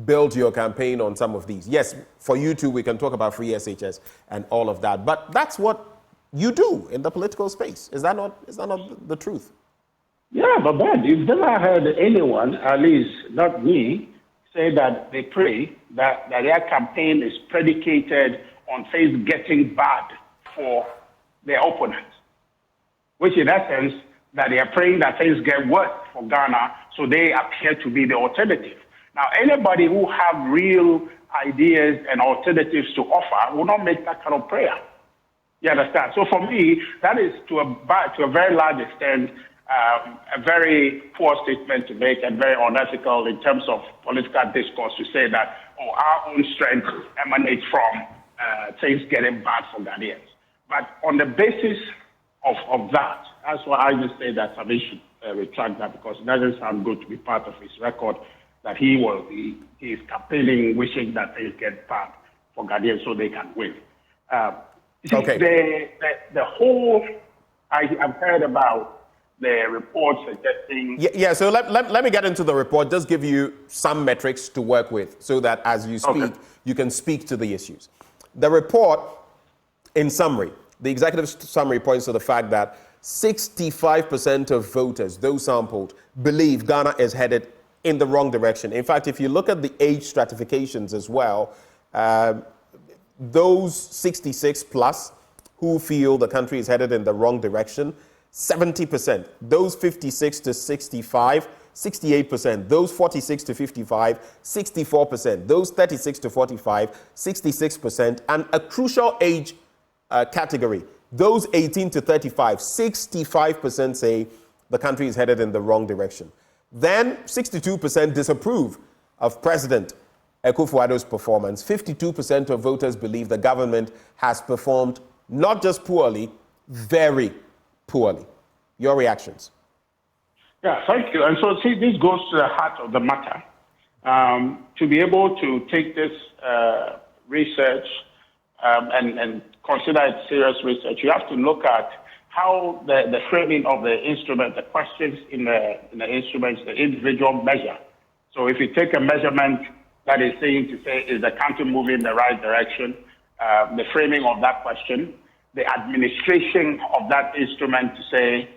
build your campaign on some of these. Yes, for you too, we can talk about free SHS and all of that, but that's what you do in the political space. Is that not the truth? Yeah, but Ben, you've never heard anyone, at least not me, say that they pray that their campaign is predicated on things getting bad for their opponents, which in essence, that they are praying that things get worse for Ghana, so they appear to be the alternative. Now, anybody who have real ideas and alternatives to offer will not make that kind of prayer. You understand? So for me, that is to a very large extent a very poor statement to make and very unethical in terms of political discourse to say that, oh, our own strength emanates from things getting bad for Ghanaians. But on the basis of that, that's why I just say that Sammy should retract that, because it doesn't sound good to be part of his record that he is campaigning, wishing that things get bad for Ghanaians so they can win. Okay. The whole, I've heard about the report suggesting... Yeah, so let me get into the report, just give you some metrics to work with so that as you speak, you can speak to the issues. The report, in summary, the executive summary points to the fact that 65% of voters, those sampled, believe Ghana is headed in the wrong direction. In fact, if you look at the age stratifications as well, those 66 plus who feel the country is headed in the wrong direction, 70%. Those 56 to 65, 68%. Those 46 to 55, 64%. Those 36 to 45, 66%. And a crucial age category, those 18 to 35, 65% say the country is headed in the wrong direction. Then 62% disapprove of President Akufo-Addo's performance. 52% of voters believe the government has performed not just poorly, very poorly. Your reactions? Yeah, thank you. And so, see, this goes to the heart of the matter. To be able to take this research and consider it serious research, you have to look at how the framing of the instrument, the questions in the instruments, the individual measure. So if you take a measurement that is saying to say, is the country moving in the right direction, the framing of that question, the administration of that instrument to say,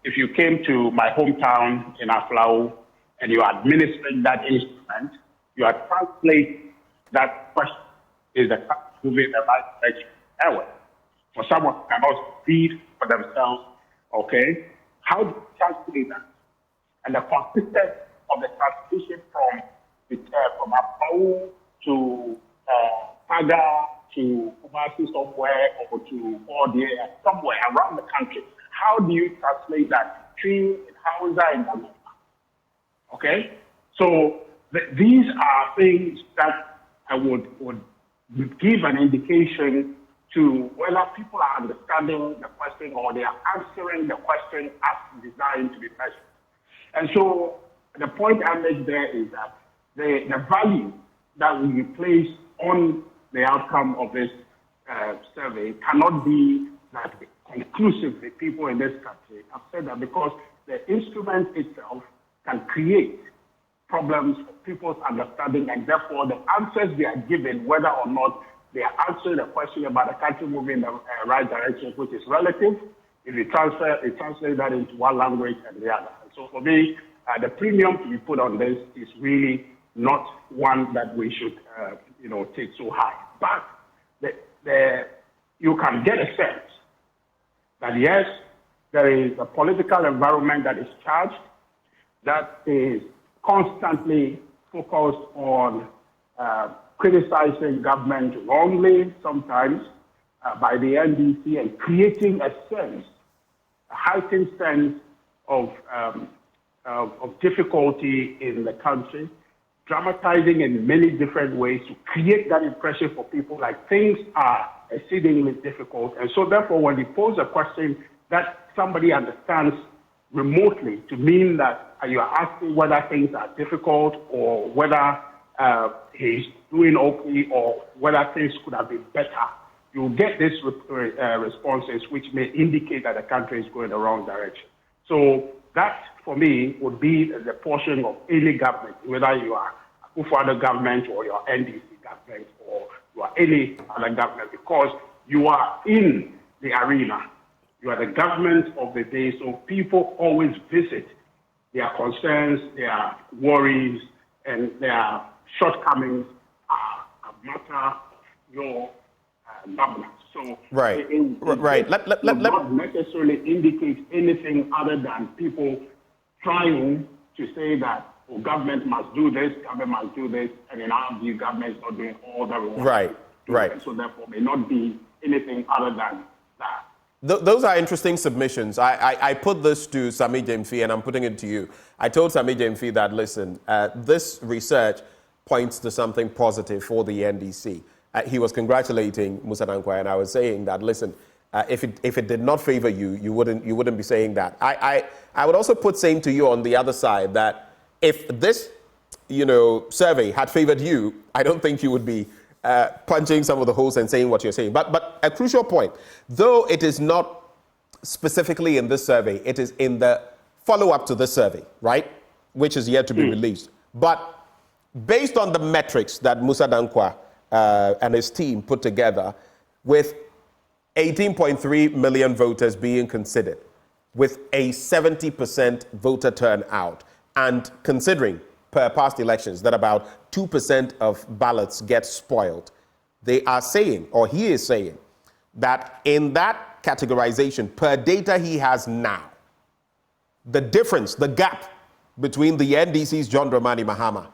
if you came to my hometown in Aflao and you are administering that instrument, you are translating that question, is the country moving in the right direction? Anyway, for someone who cannot read for themselves, okay, how do you translate that? And the consistency of the translation from Aflao to Paga to Kumasi somewhere or to Ode somewhere around the country. How do you translate that between Hausa and Ghana? Okay? So these are things that I would give an indication to whether people are understanding the question or they are answering the question as designed to be measured. And so the point I make there is that the value that we place on the outcome of this survey cannot be that conclusively people in this country have said that, because the instrument itself can create problems for people's understanding, and therefore the answers they are given, whether or not they are answering the question about the country moving in the right direction, which is relative, if you translate that into one language and the other. And so for me, the premium to be put on this is really not one that we should take so high. But you can get a sense that yes, there is a political environment that is charged, that is constantly focused on criticizing government wrongly sometimes by the NDC, and creating a heightened sense of difficulty in the country, dramatizing in many different ways to create that impression for people like things are exceedingly difficult. And so therefore, when you pose a question that somebody understands remotely to mean that you are asking whether things are difficult or whether he's doing okay or whether things could have been better, you'll get these responses which may indicate that the country is going the wrong direction. So that, for me, would be the portion of any government, whether you are Akufo-Addo government or your NDC government or you are any other government, because you are in the arena. You are the government of the day, so people always visit their concerns, their worries, and their shortcomings are a matter of your governance. So right. Let not necessarily indicate anything other than people trying to say that government must do this, government must do this, and in our view, government is not doing all that we want. Right. So therefore, may not be anything other than that. Those are interesting submissions. I put this to Sammy Gyamfi, and I'm putting it to you. I told Sammy Gyamfi that, listen, this research points to something positive for the NDC. He was congratulating Musa Danquah, and I was saying that, listen, if it did not favor you, you wouldn't be saying that. I would also put same to you on the other side, that if this, survey had favored you, I don't think you would be punching some of the holes and saying what you're saying. But a crucial point, though it is not specifically in this survey, it is in the follow-up to this survey, right, which is yet to be released. But based on the metrics that Musa Danquah and his team put together, with 18.3 million voters being considered, with a 70% voter turnout, and considering per past elections that about 2% of ballots get spoiled, they are saying, or he is saying, that in that categorization, per data he has now, the difference, the gap between the NDC's John Dramani Mahama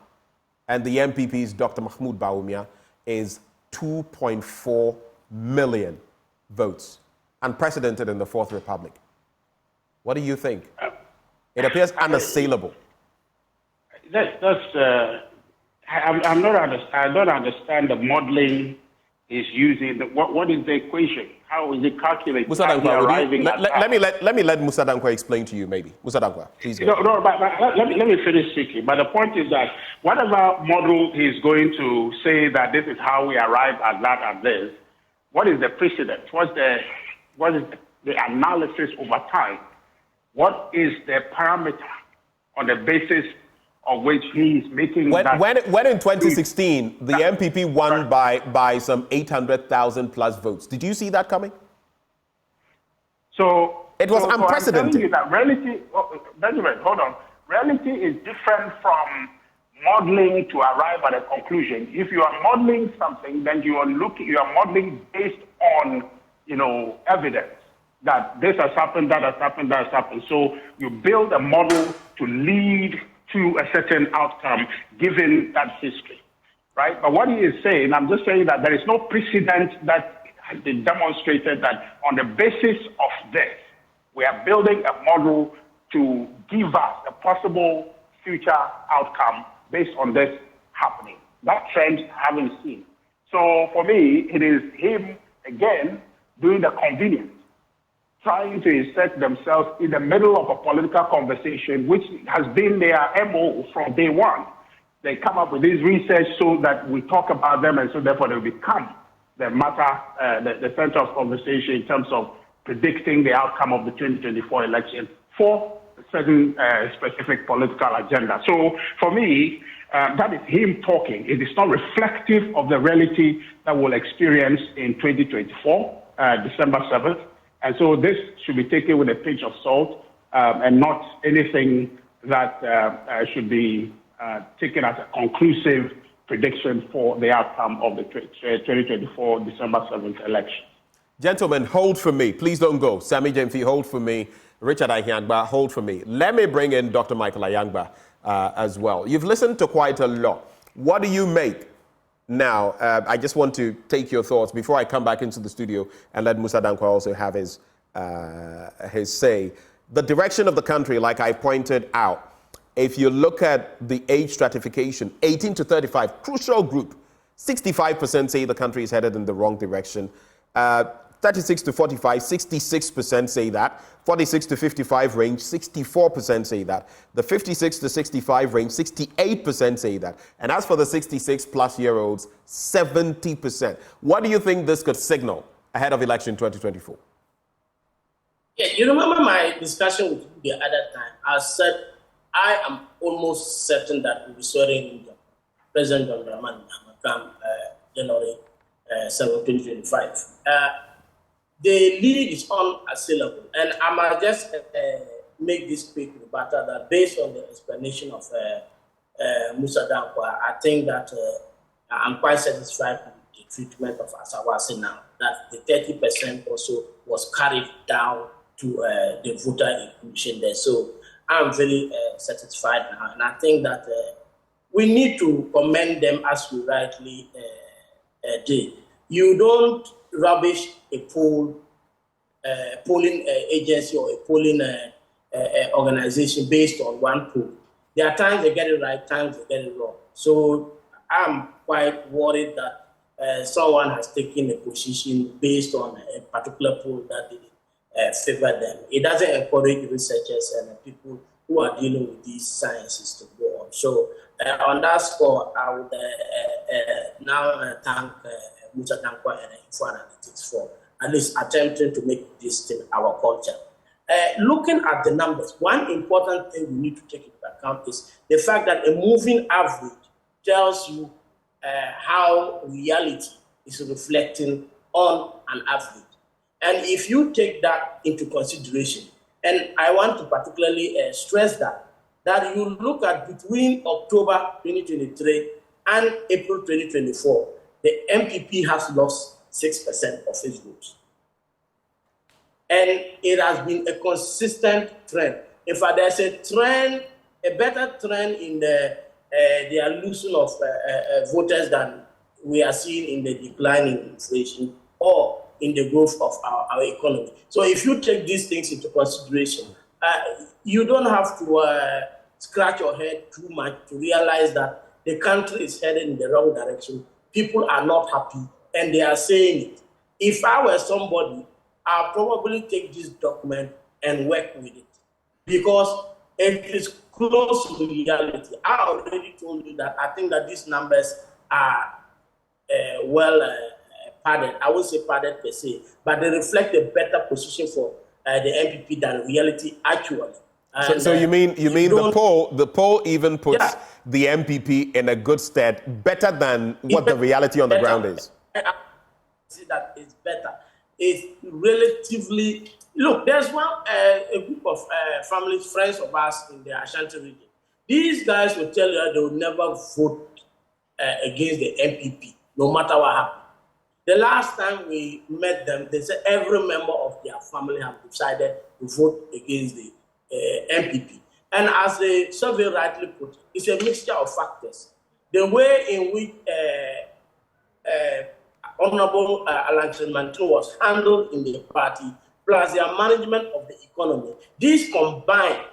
and the MPP's Dr. Mahmoud Bawumia is 2.4 million votes, unprecedented in the Fourth Republic. What do you think? It appears unassailable. I'm not I don't understand the modeling is using. What is the equation? How is it calculated? Musa Danquah, let me let Musa Danquah explain to you, maybe. Musa Danquah, please go. But let me finish quickly. But the point is that whatever model he's going to say that this is how we arrive at that, at this, what is the precedent? What is the analysis over time? What is the parameter on the basis of which he is making when in 2016 the MPP won by some 800,000 plus votes? Did you see that coming? So it was unprecedented. I'm telling you that reality, Benjamin, hold on. Reality is different from modeling to arrive at a conclusion. If you are modeling something, then you are modeling based on evidence that this has happened, that has happened, that has happened. So you build a model to lead to a certain outcome given that history, right? But what he is saying, I'm just saying that there is no precedent that has been demonstrated that on the basis of this, we are building a model to give us a possible future outcome based on this happening. That trend I haven't seen. So for me, it is him, again, doing the convenience, trying to insert themselves in the middle of a political conversation, which has been their MO from day one. They come up with this research so that we talk about them, and so therefore they become the matter, the center of conversation in terms of predicting the outcome of the 2024 election for a certain specific political agenda. So for me, that is him talking. It is not reflective of the reality that we'll experience in 2024, December 7th. And so this should be taken with a pinch of salt and not anything that should be taken as a conclusive prediction for the outcome of the 2024 December 7th election. Gentlemen, hold for me. Please don't go. Sammy Gyamfi, hold for me. Richard Ahiangba, hold for me. Let me bring in Dr. Michael Ayangba as well. You've listened to quite a lot. What do you make? Now, I just want to take your thoughts before I come back into the studio and let Musa Danquah also have his say. The direction of the country, like I pointed out, if you look at the age stratification, 18 to 35, crucial group, 65% say the country is headed in the wrong direction. 36 to 45, 66% say that. 46 to 55 range, 64% say that. The 56 to 65 range, 68% say that. And as for the 66 plus year olds, 70%. What do you think this could signal ahead of election 2024? Yeah, you remember my discussion with you the other time. I said I am almost certain that we'll be swearing President John Dramani Mahama come January 7, 2025. the lead is unassailable. And I might just make this quick rebuttal that based on the explanation of Musa Dankwa, I think that I'm quite satisfied with the treatment of Asawasi now, that the 30% also was carried down to the voter inclusion there. So I'm very satisfied now. And I think that we need to commend them as we rightly did. You don't rubbish a polling agency or a polling organization based on one poll. There are times they get it right, times they get it wrong. So I'm quite worried that someone has taken a position based on a particular poll that didn't favor them. It doesn't encourage researchers and people who are dealing with these sciences to go on. So on that score, I would now thank Musa Dankwa and Info Analytics for at least attempting to make this thing our culture. Looking at the numbers, one important thing we need to take into account is the fact that a moving average tells you how reality is reflecting on an average. And if you take that into consideration, and I want to particularly stress that you look at between October 2023 and April 2024, the MPP has lost 6% of its votes. And it has been a consistent trend. In fact, there's a trend, a better trend in the losing of voters than we are seeing in the decline in inflation or in the growth of our economy. So if you take these things into consideration, you don't have to scratch your head too much to realize that the country is headed in the wrong direction. People are not happy, and they are saying it. If I were somebody, I'll probably take this document and work with it because it is close to reality. I already told you that I think that these numbers are padded. I won't say padded per se, but they reflect a better position for the MPP than reality actually. And, so you mean the poll even puts the MPP in a good stead, better than what the reality on the ground is? I see that it's better. It's relatively, look, there's a group of families, friends of us in the Ashanti region. These guys will tell you that they will never vote against the MPP, no matter what happens. The last time we met them, they said every member of their family have decided to vote against the MPP. And as the survey rightly put, it's a mixture of factors. The way in which Honorable Alanchin Mantu was handled in the party, plus their management of the economy, these combine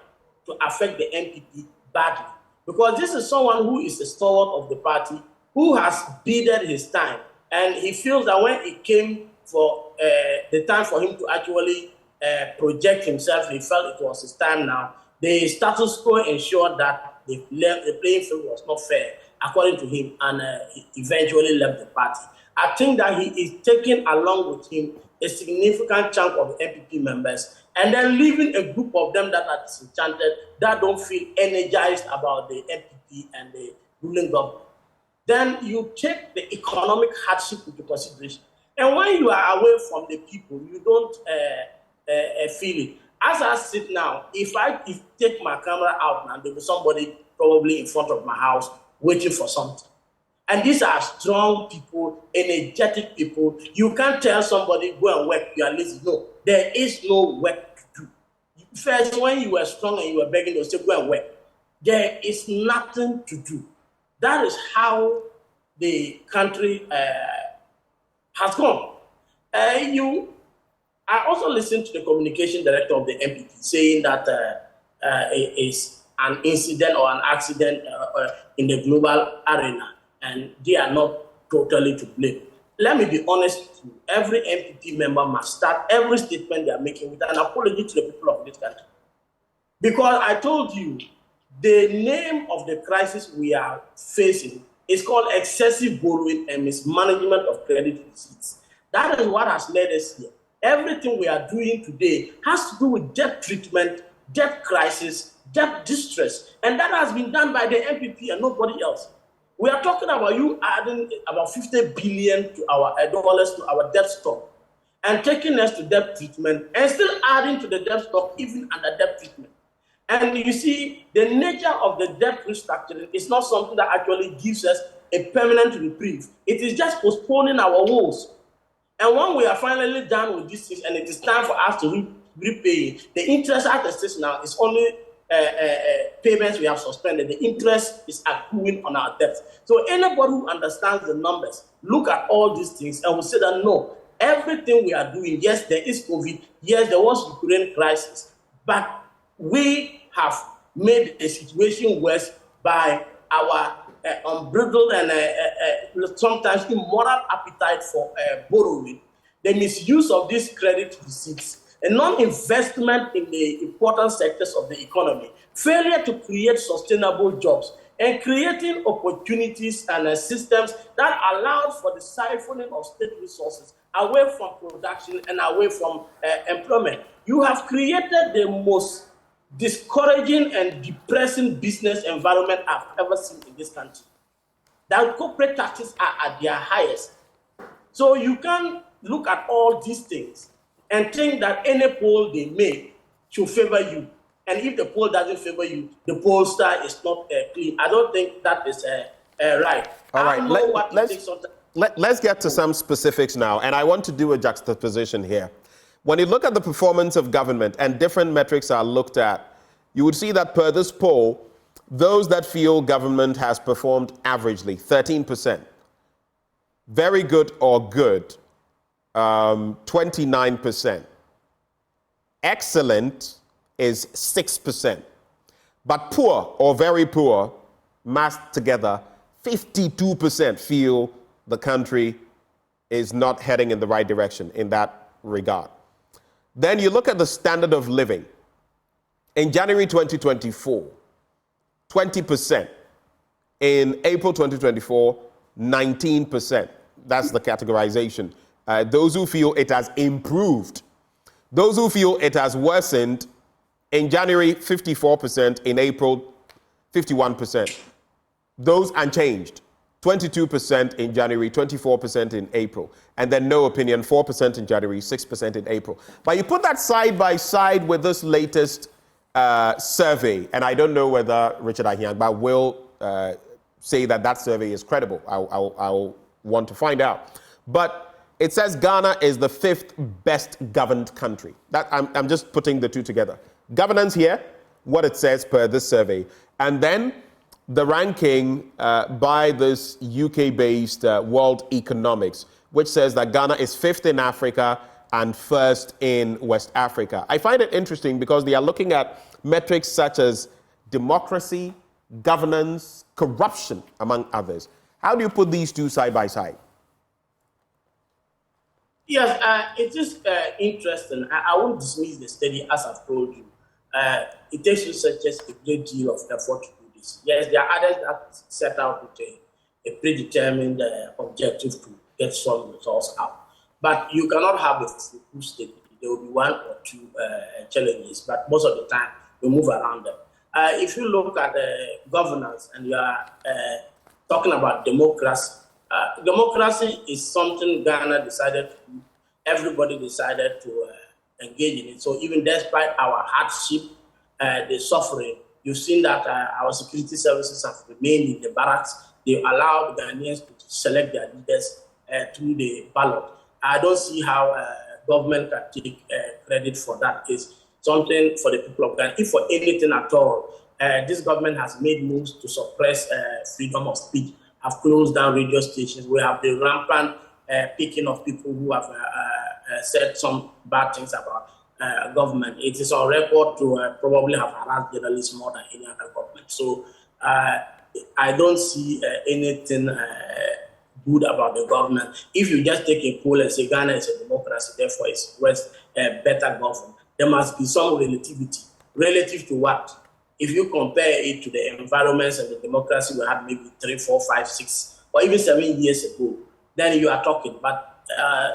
to affect the MPP badly. Because this is someone who is a stalwart of the party, who has bided his time. And he feels that when it came for the time for him to actually project himself, he felt it was his time now. The status quo ensured that the playing field was not fair, according to him, and he eventually left the party. I think that he is taking along with him a significant chunk of MPP members, and then leaving a group of them that are disenchanted, that don't feel energized about the MPP and the ruling government. Then you take the economic hardship into consideration. And when you are away from the people, you don't feel it. As I sit now, if I take my camera out now, there will be somebody probably in front of my house waiting for something. And these are strong people, energetic people. You can't tell somebody, go and work, you are lazy. No, there is no work to do. First, when you were strong and you were begging, they'll say, go and work. There is nothing to do. That is how the country has gone. I also listened to the communication director of the MPP saying that it is an incident or an accident in the global arena, and they are not totally to blame. Let me be honest with you. Every MPP member must start every statement they are making with an apology to the people of this country. Because I told you, the name of the crisis we are facing is called excessive borrowing and mismanagement of credit receipts. That is what has led us here. Everything we are doing today has to do with debt treatment, debt crisis, debt distress. And that has been done by the MPP and nobody else. We are talking about you adding about $50 billion to our dollars to our debt stock. and taking us to debt treatment and still adding to the debt stock even under debt treatment. And you see, the nature of the debt restructuring is not something that actually gives us a permanent reprieve. It is just postponing our woes. And when we are finally done with these things and it is time for us to repay, the interest at the stage now is only payments we have suspended. The interest is accruing on our debts. So anybody who understands the numbers, look at all these things and will say that no, everything we are doing, yes, there is COVID, yes, there was Ukraine crisis, but we have made the situation worse by our unbridled and sometimes immoral appetite for borrowing, the misuse of these credit receipts, a non-investment in the important sectors of the economy, failure to create sustainable jobs, and creating opportunities and systems that allowed for the siphoning of state resources away from production and away from employment. You have created the most discouraging and depressing business environment I've ever seen in this country. That corporate taxes are at their highest. So you can look at all these things and think that any poll they make should favor you. And if the poll doesn't favor you, the pollster is not clean. I don't think that is right. All right, let's get to some specifics now. And I want to do a juxtaposition here. When you look at the performance of government and different metrics are looked at, you would see that per this poll, those that feel government has performed averagely, 13%. Very good or good, 29%. Excellent is 6%. But poor or very poor, massed together, 52% feel the country is not heading in the right direction in that regard. Then you look at the standard of living. In January 2024, 20%. In April 2024, 19%. That's the categorization. Those who feel it has improved. Those who feel it has worsened, in January, 54%. In April, 51%. Those unchanged. 22% in January, 24% in April. And then no opinion, 4% in January, 6% in April. But you put that side by side with this latest survey, and I don't know whether Richard Ahiangba will say that that survey is credible. I'll want to find out. But it says Ghana is the 5th best governed country. I'm just putting the two together. Governance here, what it says per this survey. And then the ranking by this UK-based World Economics, which says that Ghana is 5th in Africa and 1st in West Africa. I find it interesting because they are looking at metrics such as democracy, governance, corruption, among others. How do you put these two side by side? Yes, it is interesting. I won't dismiss the study as I've told you. It takes researchers a great deal of effort to do this. Yes, there are others that set out with a predetermined objective to get some results out. But you cannot have a full study. There will be one or two challenges, but most of the time we move around them. If you look at governance and you are talking about democracy, democracy is something Ghana decided to do. Everybody decided to engage in it. So even despite our hardship, the suffering, you've seen that our security services have remained in the barracks. They allowed Ghanaians to select their leaders through the ballot. I don't see how government can take credit for that. It's something for the people of Ghana. If for anything at all, this government has made moves to suppress freedom of speech, have closed down radio stations. We have the rampant picking of people who have said some bad things about government. It is on record to probably have harassed journalists more than any other government. So I don't see anything good about the government. If you just take a poll and say Ghana is a democracy, therefore it's better governed, there must be some relativity. Relative to what? If you compare it to the environments and the democracy we had maybe 3, 4, 5, 6, or even 7 years ago, then you are talking. But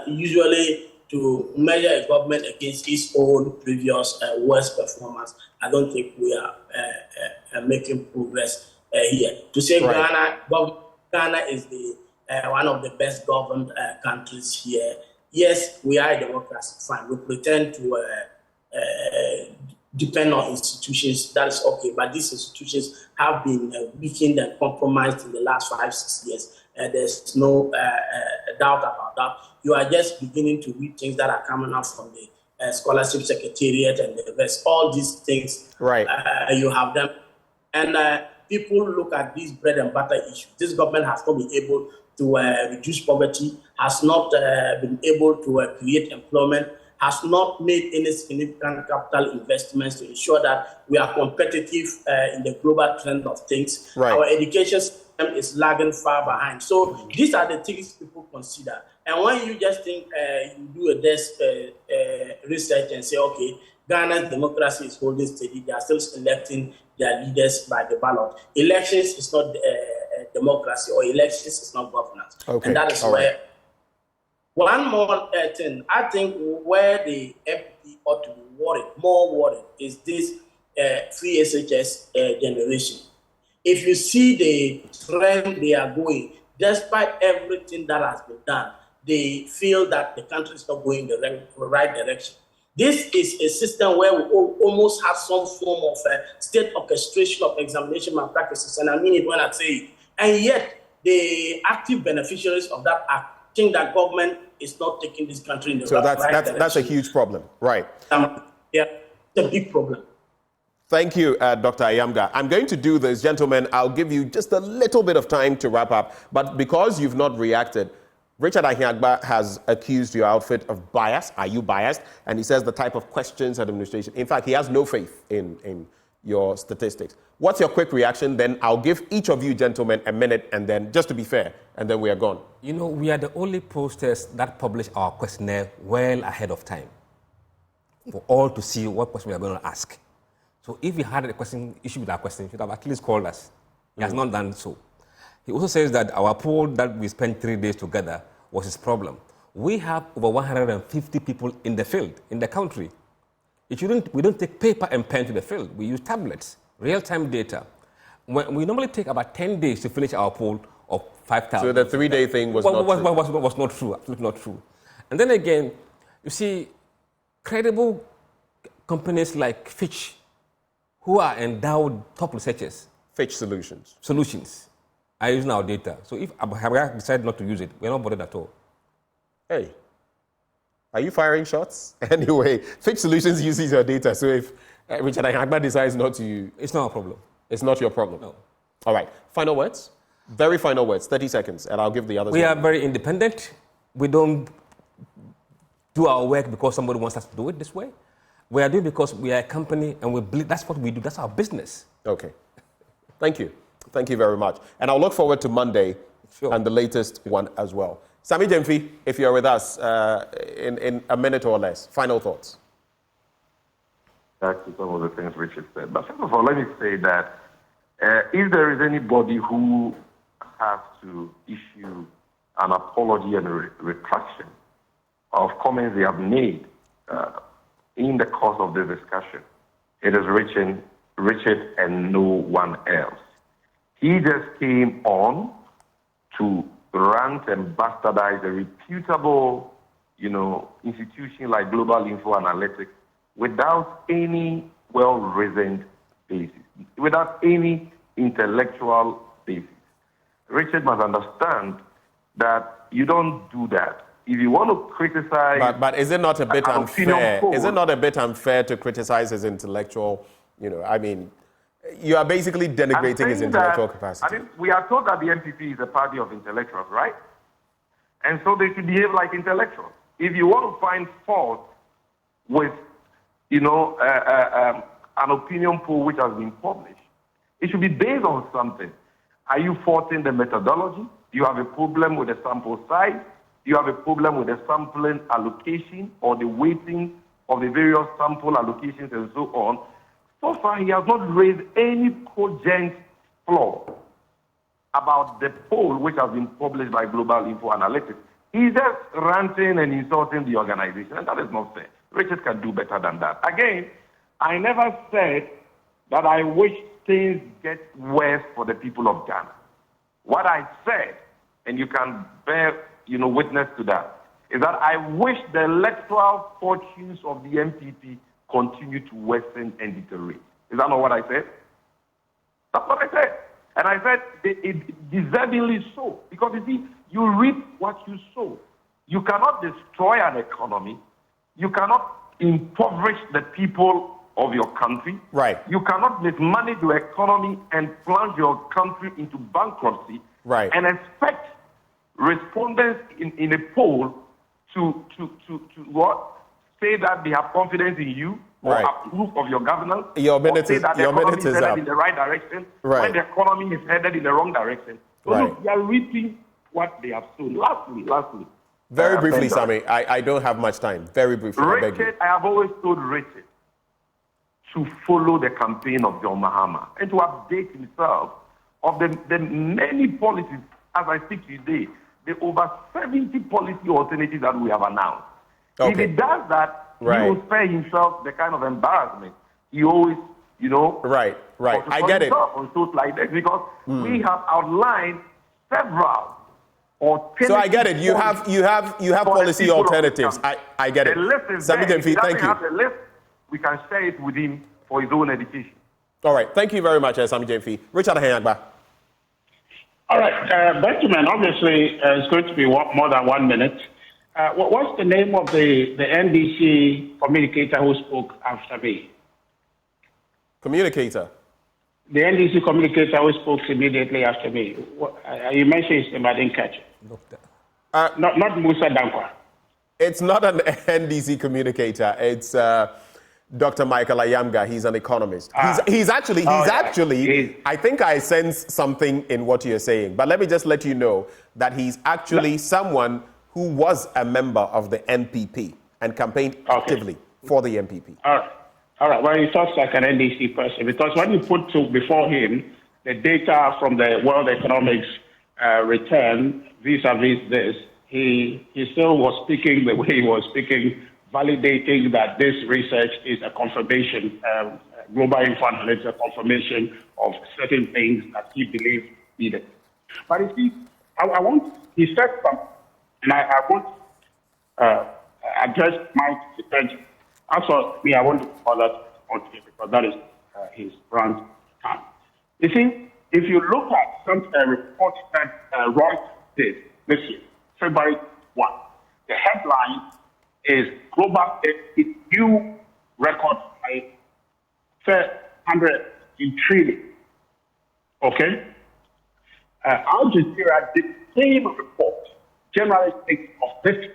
usually to measure a government against its own previous worst performance, I don't think we are making progress here. To say right. Ghana is the one of the best governed countries here yes, we are a democracy, fine. We pretend to depend on institutions, that is okay. But these institutions have been weakened and compromised in the last 5-6 years. There's no doubt about that. You are just beginning to read things that are coming out from the scholarship secretariat and the rest. All these things, right? You have them. And people look at these bread and butter issues. This government has not been able to reduce poverty, has not been able to create employment, has not made any significant capital investments to ensure that we are competitive in the global trend of things. Right. Our education system is lagging far behind. So these are the things people consider. And when you just think you do a desk research and say, okay, Ghana's democracy is holding steady, they are still electing their leaders by the ballot. Elections is not democracy, or elections is not governance. Okay. And that is where... One more thing, I think where the FP ought to be more worried, is this free SHS generation. If you see the trend they are going, despite everything that has been done, they feel that the country is not going the right direction. This is a system where we almost have some form of state orchestration of examination malpractices, and I mean it when I say it. And yet, the active beneficiaries of that act think that government is not taking this country in the right direction. That's a huge problem, right? Yeah, it's a big problem. Thank you, Dr. Ayamga. I'm going to do this, gentlemen. I'll give you just a little bit of time to wrap up, but because you've not reacted, Richard Ahiagba has accused your outfit of bias. Are you biased? And he says the type of questions administration. In fact, he has no faith in your statistics. What's your quick reaction? Then I'll give each of you gentlemen a minute, and then, just to be fair, and then we are gone. You know, we are the only pollsters that publish our questionnaire well ahead of time for all to see what question we are going to ask. So if he had a issue with our question, he should have at least called us. He has not done so. He also says that our poll that we spent 3 days together was his problem. We have over 150 people in the field, in the country. We don't take paper and pen to the field. We use tablets, real-time data. We normally take about 10 days to finish our poll of 5,000. So the 3-day thing was not true, absolutely not true. And then again, you see, credible companies like Fitch, who are endowed top researchers. Fitch Solutions. Are using our data. So if Abu decide not to use it, we're not bothered at all. Hey, are you firing shots? Anyway, Fitch Solutions uses your data. So if Richard Ahiagba decides not to... It's not a problem. It's not your problem? No. All right. Final words? Very final words. 30 seconds. And I'll give the others... We are very independent. We don't do our work because somebody wants us to do it this way. We are doing it because we are a company and we believe that's what we do. That's our business. Okay. Thank you. Thank you very much. And I'll look forward to Monday and the latest one as well. Sammy Gyamfi, if you're with us in a minute or less, final thoughts. Back to some of the things Richard said. But first of all, let me say that if there is anybody who has to issue an apology and a retraction of comments they have made in the course of this discussion, it is Richard and no one else. He just came on to rant and bastardize a reputable, institution like Global Info Analytics without any well-reasoned basis, without any intellectual basis. Richard must understand that you don't do that. If you want to criticize... But is it not a bit unfair? Is it not a bit unfair to criticize his intellectual, you are basically denigrating his intellectual capacity. We are told that the NPP is a party of intellectuals, right? And so they should behave like intellectuals. If you want to find fault with, an opinion poll which has been published, it should be based on something. Are you faulting the methodology? Do you have a problem with the sample size? Do you have a problem with the sampling allocation or the weighting of the various sample allocations and so on? So far, he has not raised any cogent flaw about the poll which has been published by Global Info Analytics. He's just ranting and insulting the organization, and that is not fair. Richard can do better than that. Again, I never said that I wish things get worse for the people of Ghana. What I said, and you can bear, witness to that, is that I wish the electoral fortunes of the MPP continue to worsen and deteriorate. Is that not what I said? That's what I said. And I said it deservingly so. Because you see, you reap what you sow. You cannot destroy an economy. You cannot impoverish the people of your country. Right. You cannot mismanage your economy and plunge your country into bankruptcy. Right. And expect respondents in a poll to what? Say that they have confidence in you or Right. approve of your governance. Your minute or say is- that the your economy minute is is headed up. in the right direction Right. when the economy is headed in the wrong direction. So Right. look, they are reaping what they have sown. Lastly. Very briefly, thank God. Sammy, I don't have much time. Very briefly, I beg you. Richard, I have always told Richard to follow the campaign of John Mahama and to update himself of the many policies. As I speak today, the over 70 policy alternatives that we have announced. If Okay. he does that, Right. he will spare himself the kind of embarrassment he always, Right. causes I for get it. himself on shows like this, because we have outlined several alternatives. So I get it. You have for the policy people of the alternatives. country. I get it. The list is Sammy there. If he Gyamfi, thank doesn't you. have the list, we can share it with him for his own education. All right. Thank you very much, Sammy Gyamfi. Richard Ahanyagba. All right, Benjamin, obviously it's going to be more than 1 minute. What's the name of the NDC communicator who spoke after me? Communicator. The NDC communicator who spoke immediately after me. You mentioned his name, I didn't catch it. Not Musa Dankwa. It's not an NDC communicator. It's Dr. Michael Ayamga. He's an economist. He's actually, I think I sense something in what you're saying. But let me just let you know that he's actually someone who was a member of the NPP and campaigned actively for the NPP. All right. Well, he talks like an NDC person, because when you put before him the data from the World Economics return vis-a-vis this, he still was speaking the way he was speaking, validating that this research is a confirmation, global info analytics, a confirmation of certain things that he believes needed. But you see, he said something, and I want address my attention. As for me, I want to call that on him, because that is his brand time. You see, if you look at some reports that Reuters did this year, February 1, the headline is Global Debt hit new record high, 100 trillion. Okay? Al Jazeera did the same report, January 6th of this,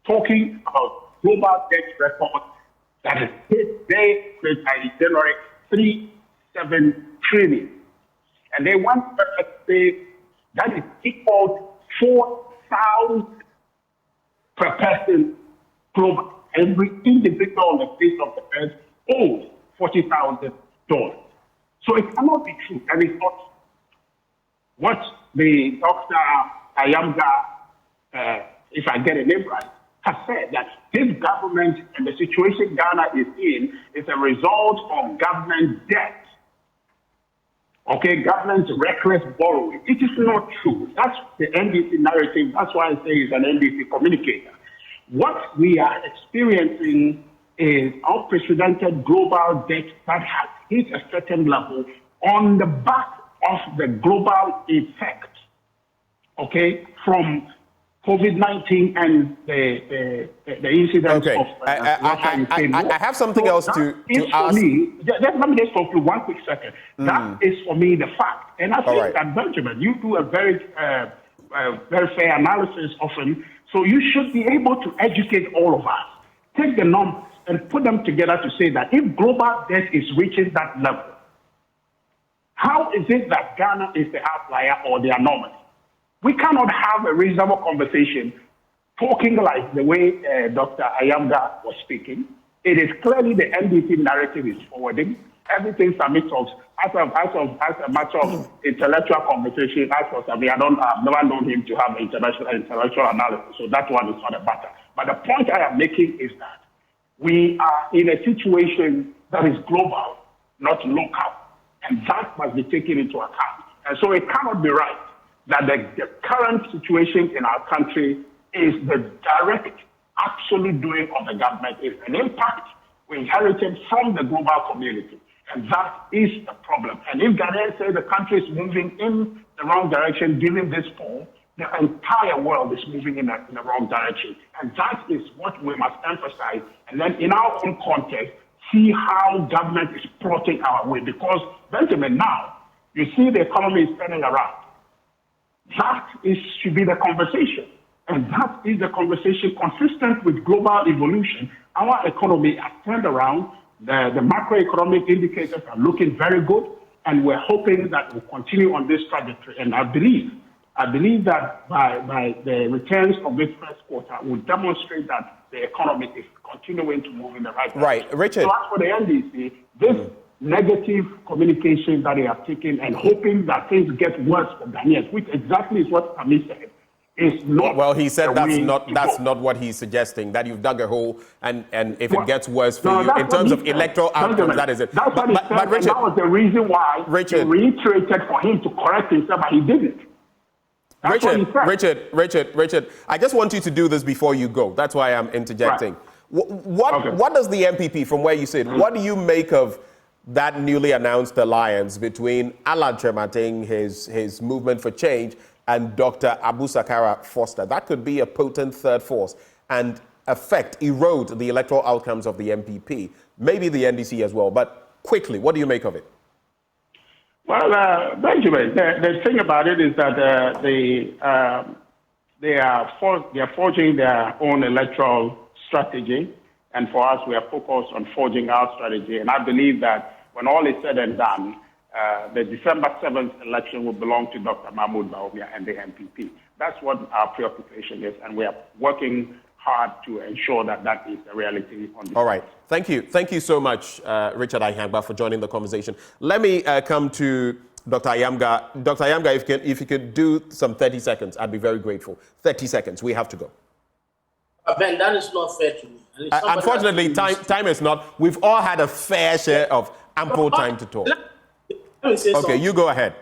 talking about global debt record that is hit day by January 3.7 trillion. And they want to say that is equal to 4,000 per person global. Every individual on the face of the earth owes $40,000. So it cannot be true, and it's not what the Dr. Ayamga, if I get a name right, has said, that this government and the situation Ghana is in is a result of government debt. Okay, government's reckless borrowing. It is not true. That's the NDC narrative. That's why I say he's an NDC communicator. What we are experiencing is unprecedented global debt that has hit a certain level on the back of the global effect, okay, from COVID-19 and the incidents Okay. of I have something else to ask. Let me just talk to 1 quick second. That is for me the fact. And I think that, Benjamin, you do a very fair analysis often, so you should be able to educate all of us. Take the numbers and put them together to say that if global debt is reaching that level, how is it that Ghana is the outlier or the anomaly? We cannot have a reasonable conversation talking like the way Dr. Ayamga was speaking. It is clearly the NDC narrative is forwarding. Everything Sammy talks, as a matter of intellectual conversation, as for Sammy, I've never known him to have intellectual analysis, so that one is not a matter. But the point I am making is that we are in a situation that is global, not local, and that must be taken into account. And so it cannot be right that the current situation in our country is the direct, absolute doing of the government. It's an impact we inherited from the global community. And that is the problem. And if Ghanaians say the country is moving in the wrong direction during this fall, the entire world is moving in the wrong direction. And that is what we must emphasize. And then in our own context, see how government is plotting our way. Because, Benjamin, now, you see the economy is turning around. That should be the conversation. And that is the conversation consistent with global evolution. Our economy has turned around. The macroeconomic indicators are looking very good. And we're hoping that we'll continue on this trajectory. And I believe that by the returns of this first quarter will demonstrate that the economy is continuing to move in the right direction. Right, Richard. So as for the NDC, this negative communication that they have taken and hoping that things get worse for Ghanaians, which exactly is what Sammy said, is not. Well, he said that's go. not what he's suggesting. That you've dug a hole, and if it gets worse for No, you in terms of said. electoral outcomes, that is it. That's what he said, but Richard, and that was the reason why he reiterated for him to correct himself, but he didn't. Richard, I just want you to do this before you go. That's why I'm interjecting. Right. What does the MPP, from where you sit, what do you make of that newly announced alliance between Alad Tremating, his movement for change, and Dr. Abu Sakara Foster? That could be a potent third force and erode the electoral outcomes of the MPP, maybe the NDC as well. But quickly, what do you make of it? Well, Benjamin, the thing about it is that they are forging their own electoral strategy, and for us, we are focused on forging our strategy. And I believe that when all is said and done, the December 7th election will belong to Dr. Mahmoud Bawumia and the MPP. That's what our preoccupation is, and we are working hard to ensure that that is a reality on this. All right. Thank you. Thank you so much, Richard Ayangba, for joining the conversation. Let me come to Dr. Ayamga. Dr. Ayamga, if you could do some 30 seconds, I'd be very grateful. 30 seconds. We have to go. Ben, that is not fair to me. Unfortunately, time is not. We've all had a fair share of ample time to talk. Let me say okay, something. you go ahead.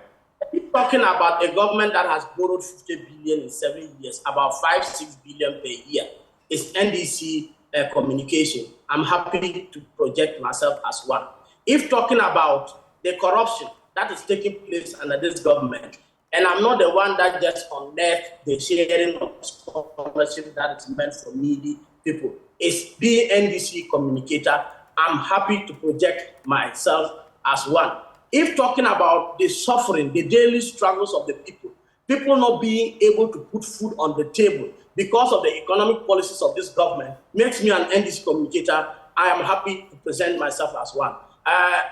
We're talking about a government that has borrowed 50 billion in 7 years, about 5-6 billion per year. It's NDC communication. I'm happy to project myself as one. If talking about the corruption that is taking place under this government, and I'm not the one that just unearthed the sharing of scholarship that is meant for needy people. It's being NDC communicator. I'm happy to project myself as one. If talking about the suffering, the daily struggles of the people not being able to put food on the table because of the economic policies of this government makes me an NDC communicator, I am happy to present myself as one.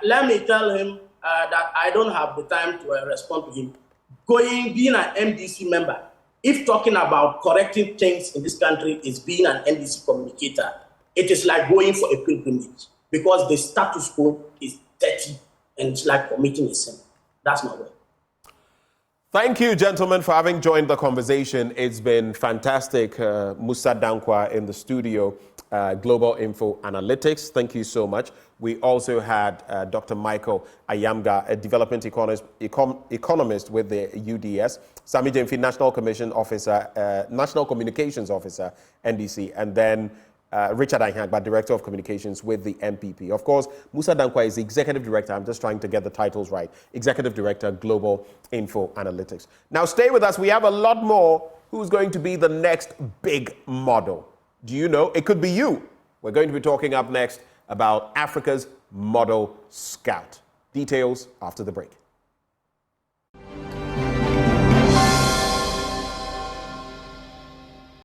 Let me tell him that I don't have the time to respond to him. Being an MDC member, if talking about correcting things in this country is being an NDC communicator, it is like going for a pilgrimage because the status quo is dirty and it's like committing a sin. That's my way. Thank you, gentlemen, for having joined the conversation. It's been fantastic. Musa Dankwa in the studio, Global Info Analytics. Thank you so much. We also had Dr. Michael Ayamga, a development economist with the UDS, Sammy Gyamfi, National Communications Officer, NDC, and then Richard Ayangba, Director of Communications with the MPP. Of course, Musa Dankwa is the Executive Director. I'm just trying to get the titles right. Executive Director, Global Info Analytics. Now, stay with us. We have a lot more. Who's going to be the next big model? Do you know? It could be you. We're going to be talking up next about Africa's Model Scout. Details after the break.